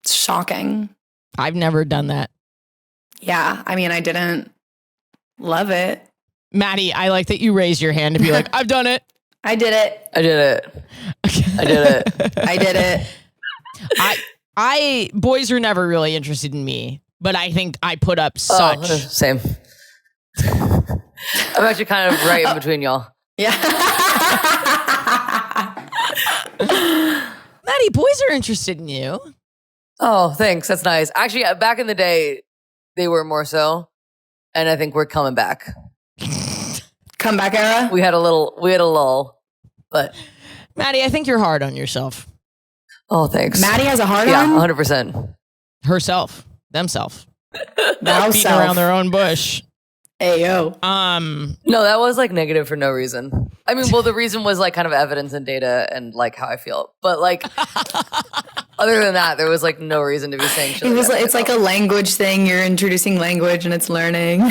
It's shocking. I've never done that. Yeah, I mean, I didn't love it. Maddie, I like that you raised your hand to be like, I've done it. I did it. I did it. I did it. I did it. I boys were never really interested in me, but I think I put up such. Same. I'm actually kind of right in between y'all. Yeah. Maddie, boys are interested in you. Oh, thanks. That's nice. Actually, back in the day, they were more so, and I think we're coming back. Comeback era. We had a lull, but Maddie, I think you're hard on yourself. Oh, thanks. Maddie has a hard yeah, on? 100%. Herself, themself, Now beating around their own bush. Ayo. No, that was like negative for no reason. I mean, well, the reason was like kind of evidence and data and like how I feel, but like other than that, there was like no reason to be saying shit. It was like, it's like a language thing. You're introducing language and it's learning.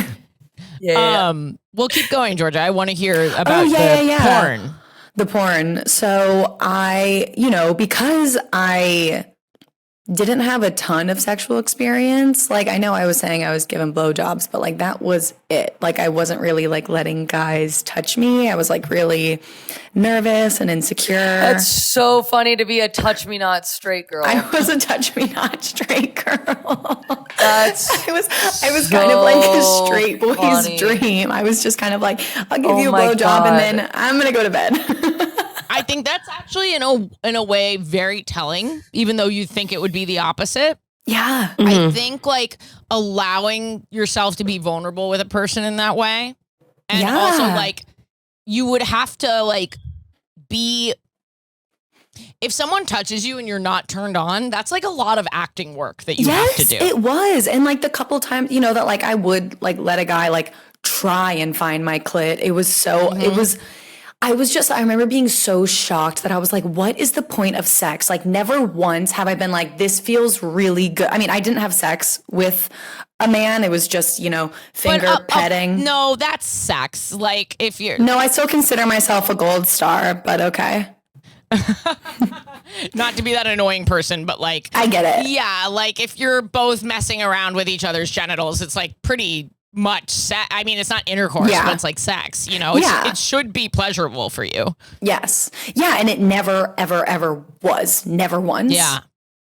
Yeah. Well, keep going, Georgia. I want to hear about the porn. The porn. So I, because I didn't have a ton of sexual experience. Like, I know I was saying I was given blowjobs, but like that was it. Like, I wasn't really like letting guys touch me. I was like really nervous and insecure. That's so funny to be a touch me not straight girl. I was a touch me not straight girl. That's I was kind of like a straight boy's funny. dream. I was just kind of like, I'll give Oh you a my blowjob and God. then I'm gonna go to bed. I think that's actually in a way very telling, even though you think it would be the opposite. Yeah. I think like allowing yourself to be vulnerable with a person in that way. And Yeah. also like you would have to like be, if someone touches you and you're not turned on, that's like a lot of acting work that you have to do. It was. And like the couple times, you know, that like I would like let a guy like try and find my clit. It was so, I remember being so shocked that I was like, what is the point of sex? Like, never once have I been like, this feels really good. I mean, I didn't have sex with a man. It was just, you know, finger petting. No, that's sex. Like if you're No, I still consider myself a gold star, but okay. not to be that annoying person, but like I get it. yeah, like if you're both messing around with each other's genitals, it's like pretty much sex. I mean, it's not intercourse, Yeah. but it's like sex, you know? Yeah. It should be pleasurable for you. Yes. Yeah. And it never, ever, ever was. Never once. Yeah.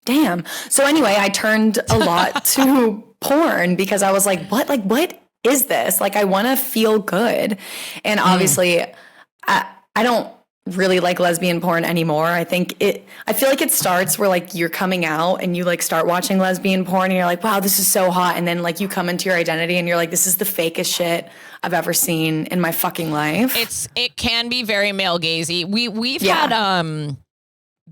Damn. So anyway, I turned a lot to porn because I was like, what? Like, what is this? Like, I want to feel good. And obviously, I don't really like lesbian porn anymore. I feel like it starts where like you're coming out and you like start watching lesbian porn and you're like, wow, this is so hot. And then like you come into your identity and you're like, this is the fakest shit I've ever seen in my fucking life. It can be very male gazy. We've Yeah. had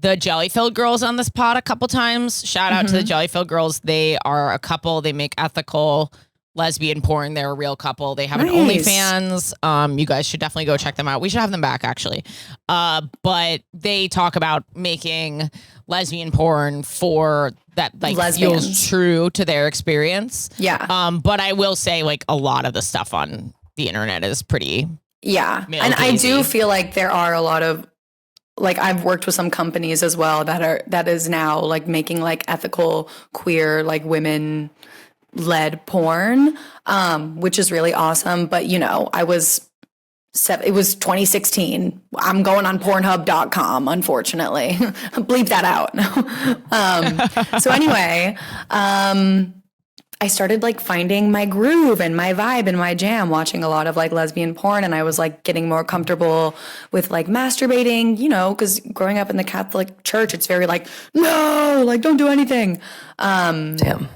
the Jellyfilled girls on this pod a couple times. Shout out to the Jellyfilled girls. They are a couple. They make ethical lesbian porn. They're a real couple. They have an Nice. OnlyFans. You guys should definitely go check them out. We should have them back actually. But they talk about making lesbian porn for that like Lesbians. feels true to their experience. Yeah. But I will say like a lot of the stuff on the internet is pretty Yeah. male And I do gazy. feel like there are a lot of, like, I've worked with some companies as well that is now like making like ethical, queer, like women led porn, which is really awesome. But you know, it was 2016. I'm going on Pornhub.com, unfortunately. Bleep that out. So anyway, I started like finding my groove and my vibe and my jam, watching a lot of like lesbian porn. And I was like getting more comfortable with like masturbating, you know, because growing up in the Catholic Church, it's very like, no, like don't do anything. damn.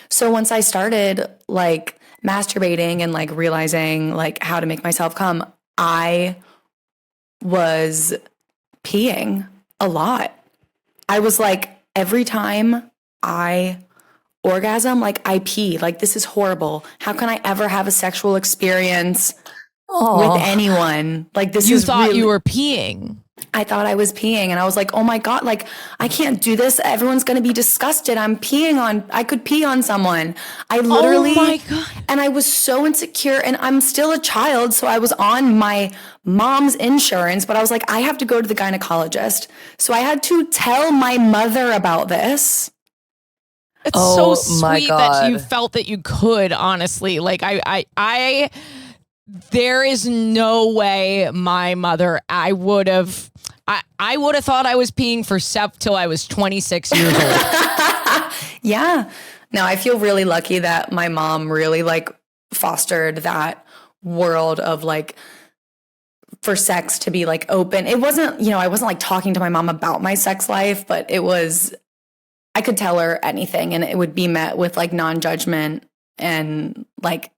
So once I started like masturbating and like realizing like how to make myself come, I was peeing a lot. I was like, every time I orgasm, like I pee. Like, this is horrible. How can I ever have a sexual experience with anyone? Like, this You is thought really, you were peeing. I thought I was peeing and I was like, oh my God, like I can't do this. Everyone's going to be disgusted. I could pee on someone. I literally, Oh my God. and I was so insecure and I'm still a child. So I was on my mom's insurance, but I was like, I have to go to the gynecologist. So I had to tell my mother about this. It's Oh so my sweet that you God. felt that you could, honestly. Like I there is no way my mother, I would have thought I was peeing for Sep till I was 26 years old. Yeah. No, I feel really lucky that my mom really like fostered that world of like for sex to be like open. It wasn't, you know, I wasn't like talking to my mom about my sex life, but it was, I could tell her anything and it would be met with like non-judgment. And like,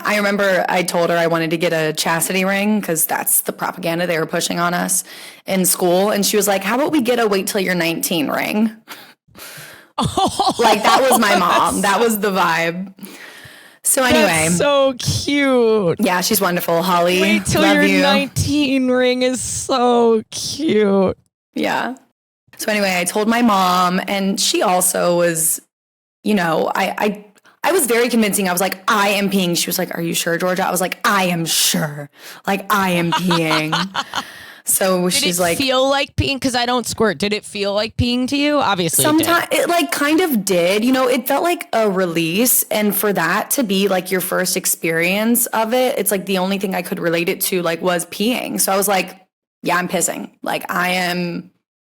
I remember I told her I wanted to get a chastity ring because that's the propaganda they were pushing on us in school. And she was like, how about we get a wait till you're 19 ring? Like, that was my mom. That was the vibe. So anyway. That's so cute. Yeah, she's wonderful. Holly, Wait till love your you. 19 ring is so cute. Yeah. So anyway, I told my mom and she also was, you know, I was very convincing. I was like, I am peeing. She was like, are you sure, Georgia? I was like, I am sure. Like, I am peeing. So Did she's it like, feel like peeing? Because I don't squirt. Did it feel like peeing to you? Obviously, sometimes it like kind of did, you know, it felt like a release. And for that to be like your first experience of it, it's like the only thing I could relate it to like was peeing. So I was like, yeah, I'm pissing. Like I am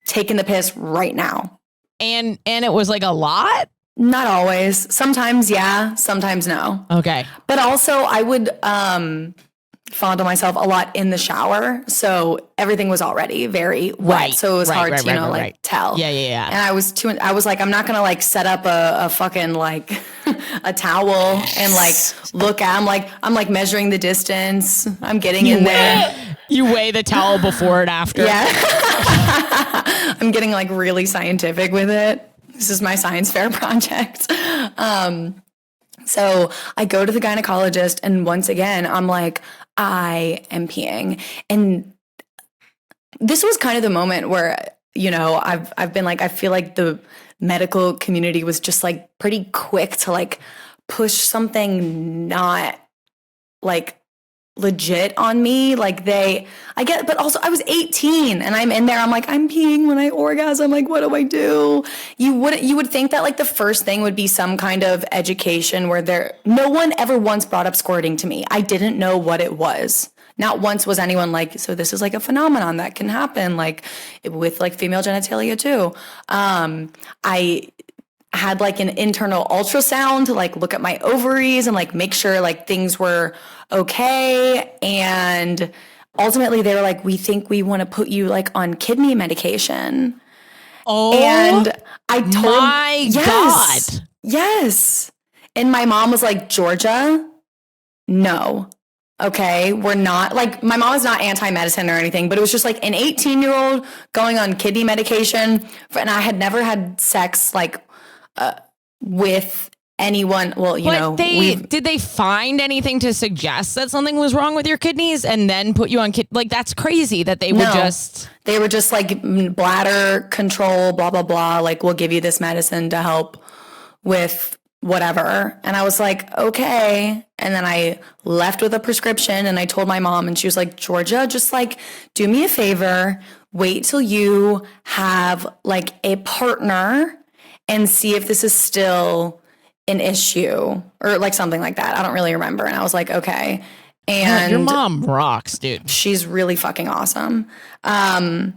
taking the piss right now. And it was like a lot? Not always. Sometimes, yeah. Sometimes no. Okay. But also I would fondle myself a lot in the shower. So everything was already very wet. Right. So it was hard to, Right. tell. Yeah. And I was like, I'm not going to like set up a fucking like a towel and like look at, I'm like measuring the distance. I'm getting in there. You weigh the towel before and after. Yeah. I'm getting like really scientific with it. This is my science fair project. So I go to the gynecologist and once again, I'm like, I am peeing. And this was kind of the moment where, you know, I've been like, I feel like the medical community was just like pretty quick to like push something not like legit on me. Like but also I was 18 and I'm in there. I'm like, I'm peeing when I orgasm. Like, what do I do? You would think that like the first thing would be some kind of education where no one ever once brought up squirting to me. I didn't know what it was. Not once was anyone like, so this is like a phenomenon that can happen like with like female genitalia too. I had like an internal ultrasound to like look at my ovaries and like make sure like things were okay. And ultimately they were like, we think we want to put you like on kidney medication. Oh, and I told my God. Yes. And my mom was like, Georgia, no. Okay, we're not like, my mom is not anti-medicine or anything, but it was just like an 18-year-old going on kidney medication. And I had never had sex like with anyone. Well, you know, did they find anything to suggest that something was wrong with your kidneys and then put you on like that's crazy that they would they were just like bladder control, blah blah blah, like we'll give you this medicine to help with whatever. And I was like, okay. And then I left with a prescription and I told my mom and she was like, Georgia, just like do me a favor, wait till you have like a partner and see if this is still an issue or like something like that. I don't really remember. And I was like, okay. And your mom rocks, dude. She's really fucking awesome. And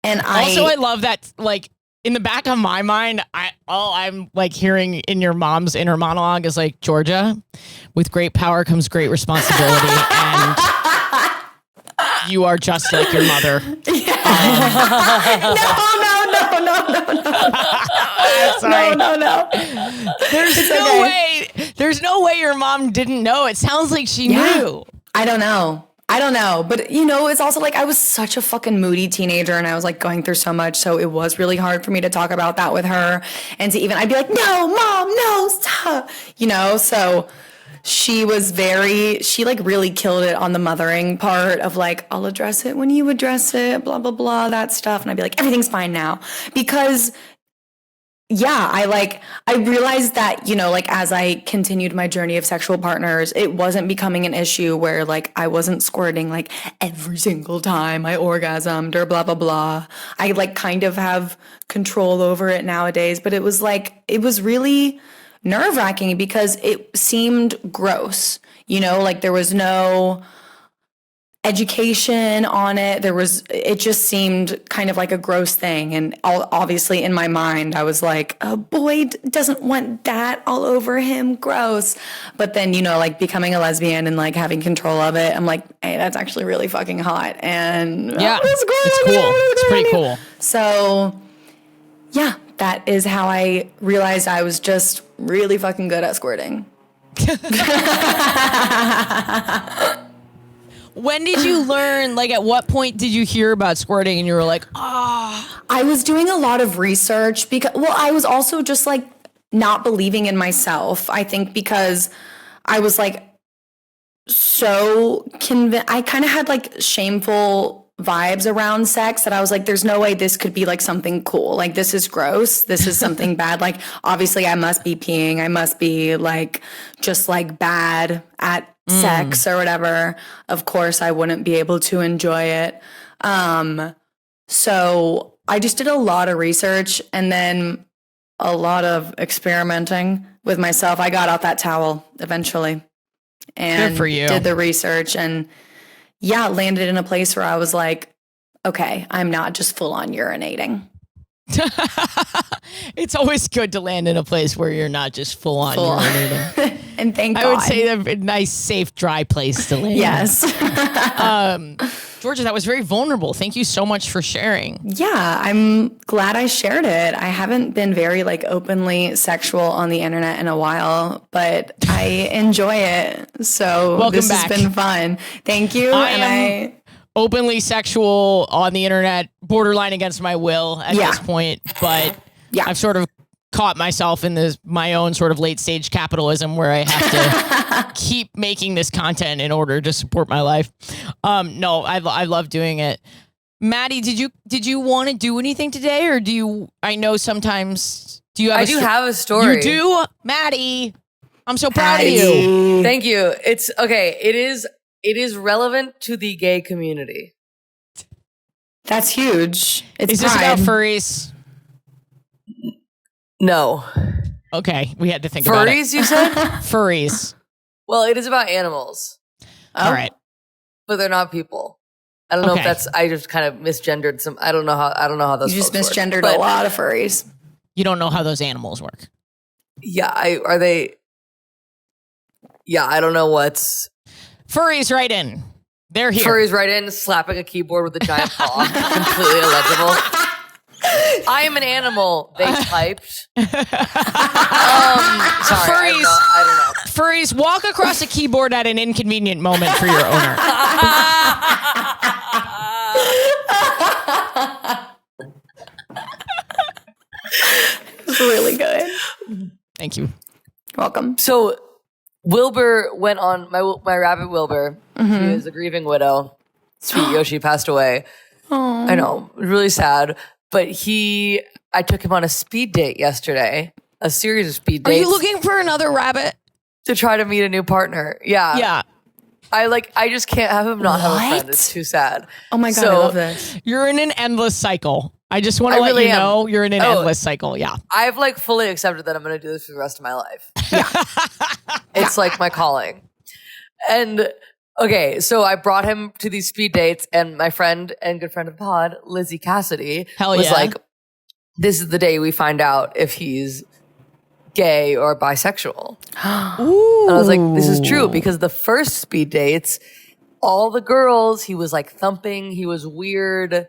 I love that, like, in the back of my mind, all I'm like hearing in your mom's inner monologue is like, Georgia, with great power comes great responsibility. And you are just like your mother. No. There's no way your mom didn't know. It sounds like she knew. I don't know. But, you know, it's also like I was such a fucking moody teenager and I was like going through so much. So it was really hard for me to talk about that with her. And to I'd be like, no, mom, no, stop. You know, so she like really killed it on the mothering part of like, I'll address it when you address it, blah, blah, blah, that stuff. And I'd be like, everything's fine now. Because I realized that, you know, like as I continued my journey of sexual partners, it wasn't becoming an issue where like I wasn't squirting like every single time I orgasmed or blah, blah, blah. I like kind of have control over it nowadays, but it was really nerve-wracking because it seemed gross, you know, like there was no education on it. It just seemed kind of like a gross thing. And obviously in my mind, I was like, a boy doesn't want that all over him. Gross. But then, you know, like becoming a lesbian and like having control of it, I'm like, hey, that's actually really fucking hot. And yeah, it's cool. It's pretty cool. So yeah, that is how I realized I was just really fucking good at squirting. When did you learn, like at what point did you hear about squirting and you were like, I was doing a lot of research because, well, I was also just like not believing in myself. I think because I was like so convinced, I kind of had like shameful vibes around sex that I was like, there's no way this could be like something cool. Like this is gross. This is something bad. Like obviously I must be peeing. I must be like just like bad at sex or whatever. Of course I wouldn't be able to enjoy it. So I just did a lot of research and then a lot of experimenting with myself. I got out that towel eventually and Good for you. did the research and landed in a place where I was like, okay, I'm not just full on urinating. It's always good to land in a place where you're not just full on urinating. And thank God. I would say a nice, safe, dry place to land. Yes. Georgia, that was very vulnerable. Thank you so much for sharing. Yeah, I'm glad I shared it. I haven't been very like openly sexual on the internet in a while, but I enjoy it. So Welcome this back. has been fun. Thank you. I am openly sexual on the internet, borderline against my will at this point, but I've sort of caught myself in my own sort of late stage capitalism where I have to keep making this content in order to support my life. No, I love doing it. Maddie, did you want to do anything today, or do you? I know sometimes. Do you have? I do have a story. You do, Maddie. I'm so proud of you. Thank you. It's okay. It is relevant to the gay community. That's huge. Is this about furries? No. Okay, we had to think about it. Furries, you said? Furries. Well, it is about animals. All right. But they're not people. I don't know if that's, I just kind of misgendered some, I don't know how those You just folks misgendered work, a lot of furries. You don't know how those animals work. Yeah, I don't know what's. Furries right in. They're here. Furries right in, slapping a keyboard with a giant paw. Completely illegible. I am an animal, they typed. Sorry, Furries, I don't know. Furries, walk across a keyboard at an inconvenient moment for your owner. It's really good. Thank you. Welcome. So Wilbur went on, my rabbit Wilbur, she is a grieving widow. Sweet Yoshi passed away. I know, really sad. But I took him on a speed date yesterday, a series of speed Are dates. you looking for another rabbit? To try to meet a new partner. Yeah. Yeah. I just can't have him not have a friend. It's too sad. Oh my God, I love this. You're in an endless cycle. I just want to let really you am. know you're in an endless cycle. Yeah. I've fully accepted that I'm going to do this for the rest of my life. It's like my calling. And okay, so I brought him to these speed dates, and my friend and good friend of the pod, Lizzie Cassidy, was like, this is the day we find out if he's gay or bisexual. Ooh. And I was like, this is true, because the first speed dates, all the girls, he was thumping, he was weird,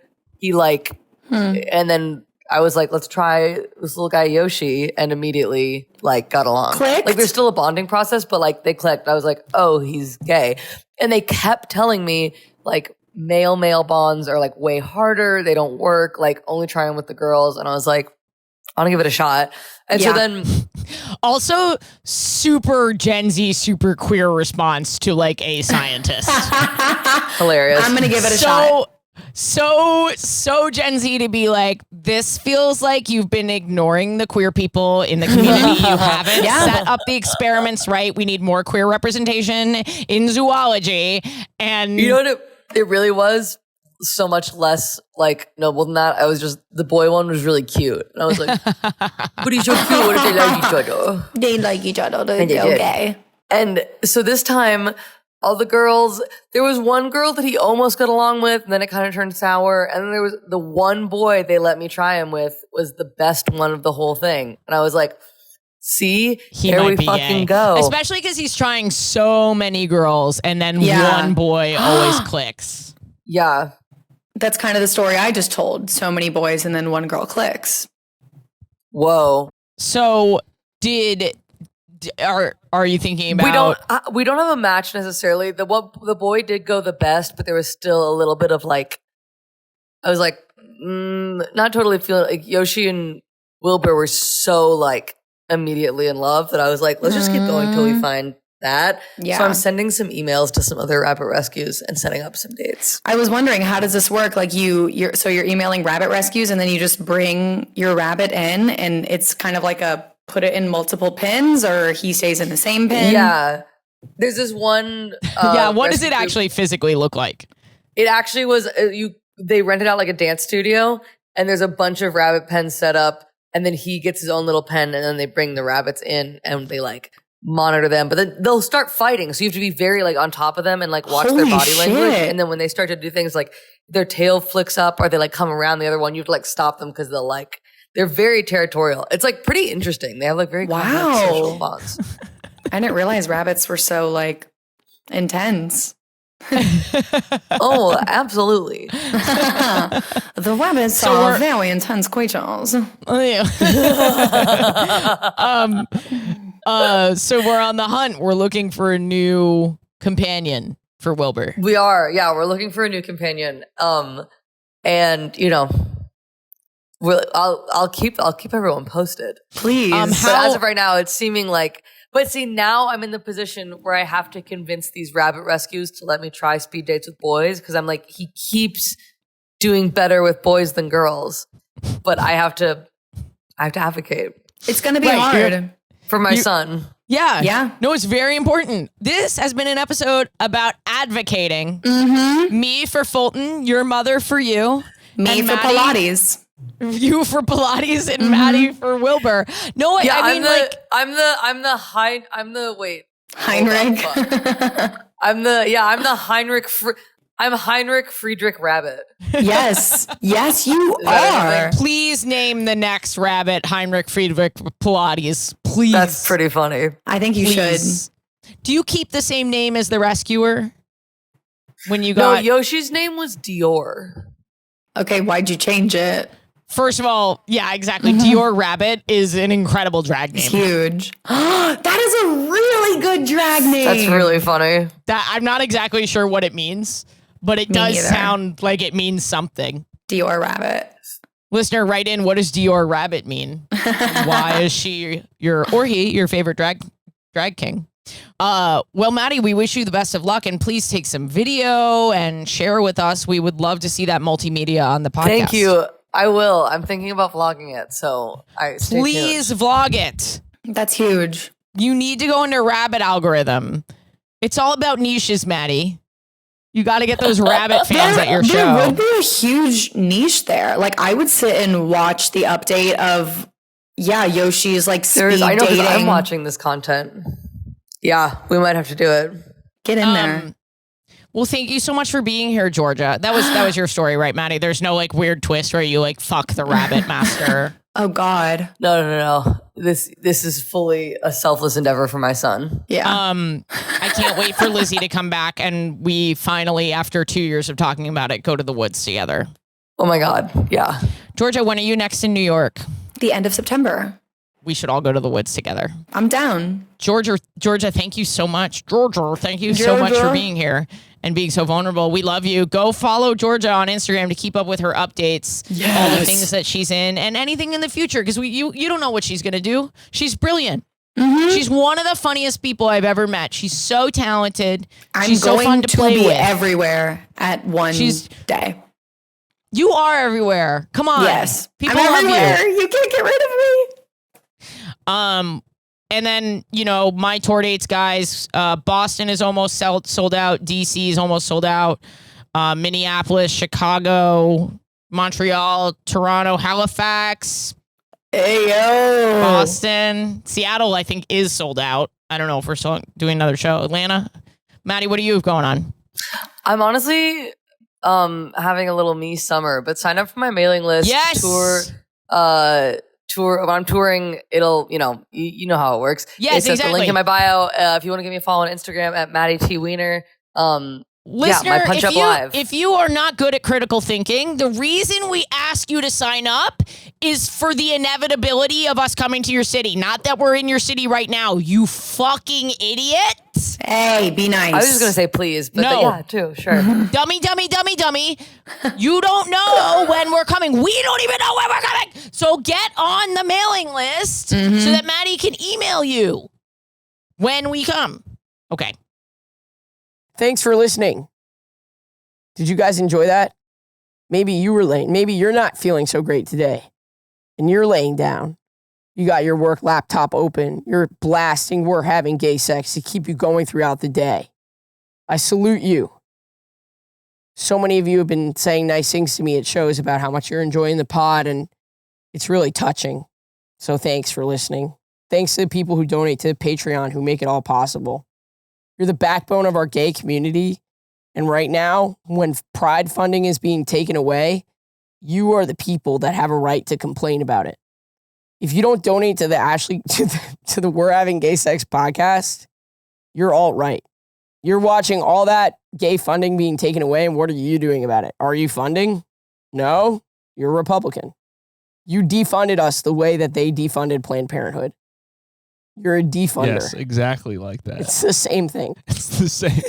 and then I was like, let's try this little guy Yoshi, and immediately got along. Clicked? There's still a bonding process, but they clicked. I was like, oh, he's gay. And they kept telling me male bonds are way harder. They don't work. Only try them with the girls. And I was like, I want to give it a shot. And so then also super Gen Z, super queer response to a scientist. hilarious. I'm going to give it a shot. So Gen Z to be like, this feels like you've been ignoring the queer people in the community. You haven't set up the experiments right. We need more queer representation in zoology. And you know what it really was? So much less noble than that. I was just, the boy one was really cute. And I was like, but he's so cute. What if they like each other? They like each other. They're And they did. gay. And so this time, all the girls, there was one girl that he almost got along with, and then it kind of turned sour. And then there was the one boy they let me try him with was the best one of the whole thing. And I was like, see, here we fucking go. Especially because he's trying so many girls, and then one boy always clicks. Yeah. That's kind of the story I just told. So many boys and then one girl clicks. Whoa. So are you thinking about? We don't have a match necessarily. The boy did go the best, but there was still a little bit of I was not totally feeling Yoshi and Wilbur were so immediately in love that I was like, let's just keep going till we find that. Yeah. So I'm sending some emails to some other rabbit rescues and setting up some dates. I was wondering, how does this work? You're emailing rabbit rescues and then you just bring your rabbit in and it's kind of put it in multiple pins, or he stays in the same pin? Yeah. There's this one. What does it actually physically look like? It actually was, they rented out like a dance studio, and there's a bunch of rabbit pens set up, and then he gets his own little pen, and then they bring the rabbits in and they like monitor them, but then they'll start fighting. So you have to be very like on top of them and like watch their body language. And then when they start to do things like their tail flicks up or they like come around the other one, you have to like stop them because they're very territorial. It's like pretty interesting. They have like very complex social bonds. I didn't realize rabbits were so like intense. Oh, absolutely. The rabbits are very intense creatures. Oh, yeah. So we're on the hunt. We're looking for a new companion for Wilbur. We are. Yeah, we're looking for a new companion. And you know, I'll keep everyone posted. Please. But as of right now, it's seeming like. But see, now I'm in the position where I have to convince these rabbit rescues to let me try speed dates with boys because I'm like, he keeps doing better with boys than girls. But I have to advocate. It's going to be hard for my son. Yeah. Yeah. No, it's very important. This has been an episode about advocating. Mm-hmm. Me for Fulton, your mother for you. Me and for Maddie, Pilates. You for Pilates and Maddie for Wilbur. No, Yeah, I mean I'm the Heinrich. I'm Heinrich Friedrich Rabbit. Yes. Yes, you are. Please name the next rabbit Heinrich Friedrich Pilates. Please. That's pretty funny. I think you should. Do you keep the same name as the rescuer? When you No, got Yoshi's name was Dior. Okay, why'd you change it? First of all, yeah, exactly. Dior Rabbit is an incredible drag name. It's huge. That is a really good drag name. That's really funny. That I'm not exactly sure what it means, but it does neither. sound like it means something. Dior Rabbit. Listener, write in, what does Dior Rabbit mean? Why is she your favorite drag king? Well, Maddie, we wish you the best of luck, and please take some video and share with us. We would love to see that multimedia on the podcast. Thank you. I will. I'm thinking about vlogging it, so please vlog it. That's huge. You need to go into rabbit algorithm. It's all about niches, Maddie. You got to get those rabbit fans at your show. There would be a huge niche there. Like, I would sit and watch the update of, Yoshi's like speed I know dating. I'm watching this content. Yeah, we might have to do it. Get in there. Well, thank you so much for being here, Georgia. That was your story, right, Maddie? There's no like weird twist where you like fuck the rabbit master. Oh God. No. This is fully a selfless endeavor for my son. Yeah. I can't wait for Lizzie to come back and we finally, after 2 years of talking about it, go to the woods together. Oh my God. Yeah. Georgia, when are you next in New York? The end of September. We should all go to the woods together. I'm down. Georgia, thank you so much. Georgia, thank you so much for being here and being so vulnerable. We love you. Go follow Georgia on Instagram to keep up with her updates, all the things that she's in, and anything in the future, because you don't know what she's going to do. She's brilliant. Mm-hmm. She's one of the funniest people I've ever met. She's so talented. She's so fun to play with. Everywhere at one day. You are everywhere. Come on. Yes. People I'm love everywhere. you. You can't get rid of me. And then, my tour dates, guys, Boston is almost sold out. DC is almost sold out. Minneapolis, Chicago, Montreal, Toronto, Halifax, Boston, Seattle, I think is sold out. I don't know if we're still doing another show. Atlanta. Maddie, what do you have going on? I'm honestly having a little me summer, but sign up for my mailing list. Yes. Tour when I'm touring, it'll you know how it works. Yes, it's exactly. The link in my bio. If you want to give me a follow on Instagram at Maddie T WIENER. Listener, my punch up live. If you are not good at critical thinking, the reason we ask you to sign up is for the inevitability of us coming to your city. Not that we're in your city right now, you fucking idiot. Hey, be nice. I was just going to say please, but No. yeah, too, sure. Dummy. You don't know when we're coming. We don't even know when we're coming. So get on the mailing list so that Maddie can email you when we come. Okay. Thanks for listening. Did you guys enjoy that? Maybe you were laying. Maybe you're not feeling so great today and you're laying down. You got your work laptop open. You're blasting We're Having Gay Sex to keep you going throughout the day. I salute you. So many of you have been saying nice things to me at shows about how much you're enjoying the pod, and it's really touching. So thanks for listening. Thanks to the people who donate to Patreon who make it all possible. You're the backbone of our gay community. And right now, when Pride funding is being taken away, you are the people that have a right to complain about it. If you don't donate to the We're Having Gay Sex podcast, you're alt-right. You're watching all that gay funding being taken away, and what are you doing about it? Are you funding? No, you're a Republican. You defunded us the way that they defunded Planned Parenthood. You're a defunder. Yes, exactly like that. It's the same thing. It's the same.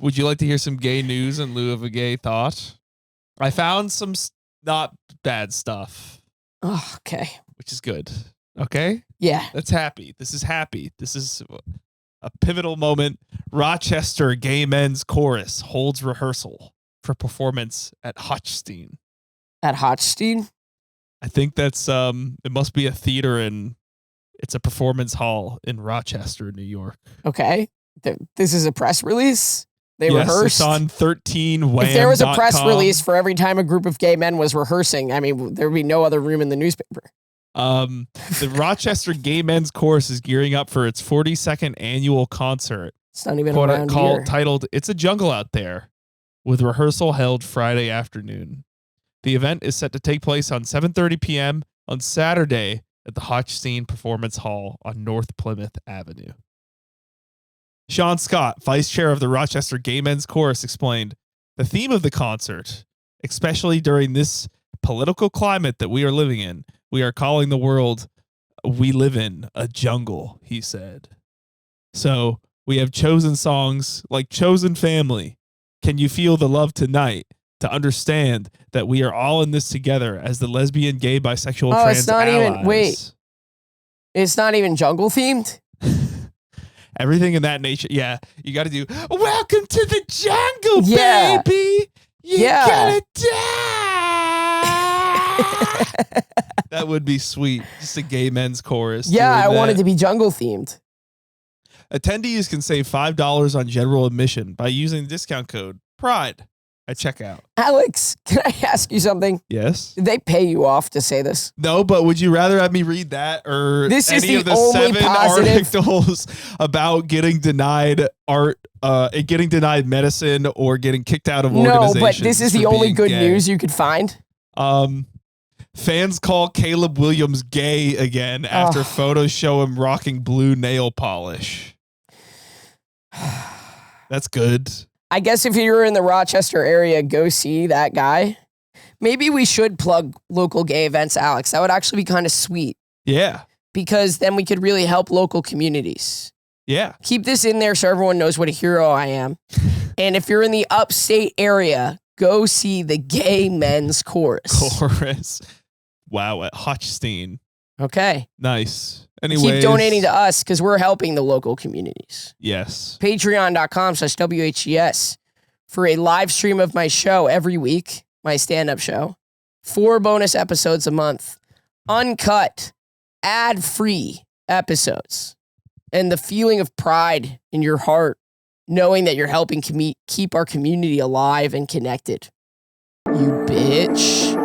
Would you like to hear some gay news in lieu of a gay thought? I found some not bad stuff. Oh, okay. Which is good. Okay? Yeah. That's happy. This is happy. This is a pivotal moment. Rochester Gay Men's Chorus holds rehearsal for performance at Hochstein. At Hochstein? I think that's it must be a theater and it's a performance hall in Rochester, New York. Okay. This is a press release? They yes, rehearsed? It's on 13wham.com. If there was a press release for every time a group of gay men was rehearsing, I mean, there would be no other room in the newspaper. The Rochester Gay Men's Chorus is gearing up for its 42nd annual concert. It's not even around here. Titled "It's a Jungle Out There," with rehearsal held Friday afternoon. The event is set to take place on 7:30 p.m. on Saturday at the Hochstein Performance Hall on North Plymouth Avenue. Sean Scott, vice chair of the Rochester Gay Men's Chorus, explained, "The theme of the concert, especially during this political climate that we are living in, we are calling the world we live in a jungle," he said. So we have chosen songs like Chosen Family, Can You Feel the Love Tonight, to understand that we are all in this together as the lesbian, gay, bisexual, trans it's not allies. even, wait. It's not even jungle themed? Everything in that nature. Yeah. You got to do, welcome to the jungle, Yeah. baby. You Yeah. gotta die. That would be sweet. Just a gay men's chorus. Yeah, I doing want it that. to be jungle themed. Attendees can save $5 on general admission by using the discount code PRIDE at checkout. Alex, can I ask you something? Yes. Did they pay you off to say this? No, but would you rather have me read that or This is any the of the only 7 positive- articles about getting denied art, getting denied medicine, or getting kicked out of No, organizations? but this is for the only being good gay? news you could find. Fans call Caleb Williams gay again after photos show him rocking blue nail polish. That's good. I guess if you're in the Rochester area, go see that guy. Maybe we should plug local gay events, Alex. That would actually be kind of sweet Yeah. because then we could really help local communities. Yeah. Keep this in there so everyone knows what a hero I am. And if you're in the upstate area, go see the Gay Men's Chorus. Chorus. Wow. At Hochstein. Okay. Nice. Anyways. Keep donating to us because we're helping the local communities. Yes. Patreon.com/WHGS for a live stream of my show every week, my stand-up show. 4 bonus episodes a month. Uncut, ad-free episodes. And the feeling of pride in your heart, knowing that you're helping keep our community alive and connected. You bitch.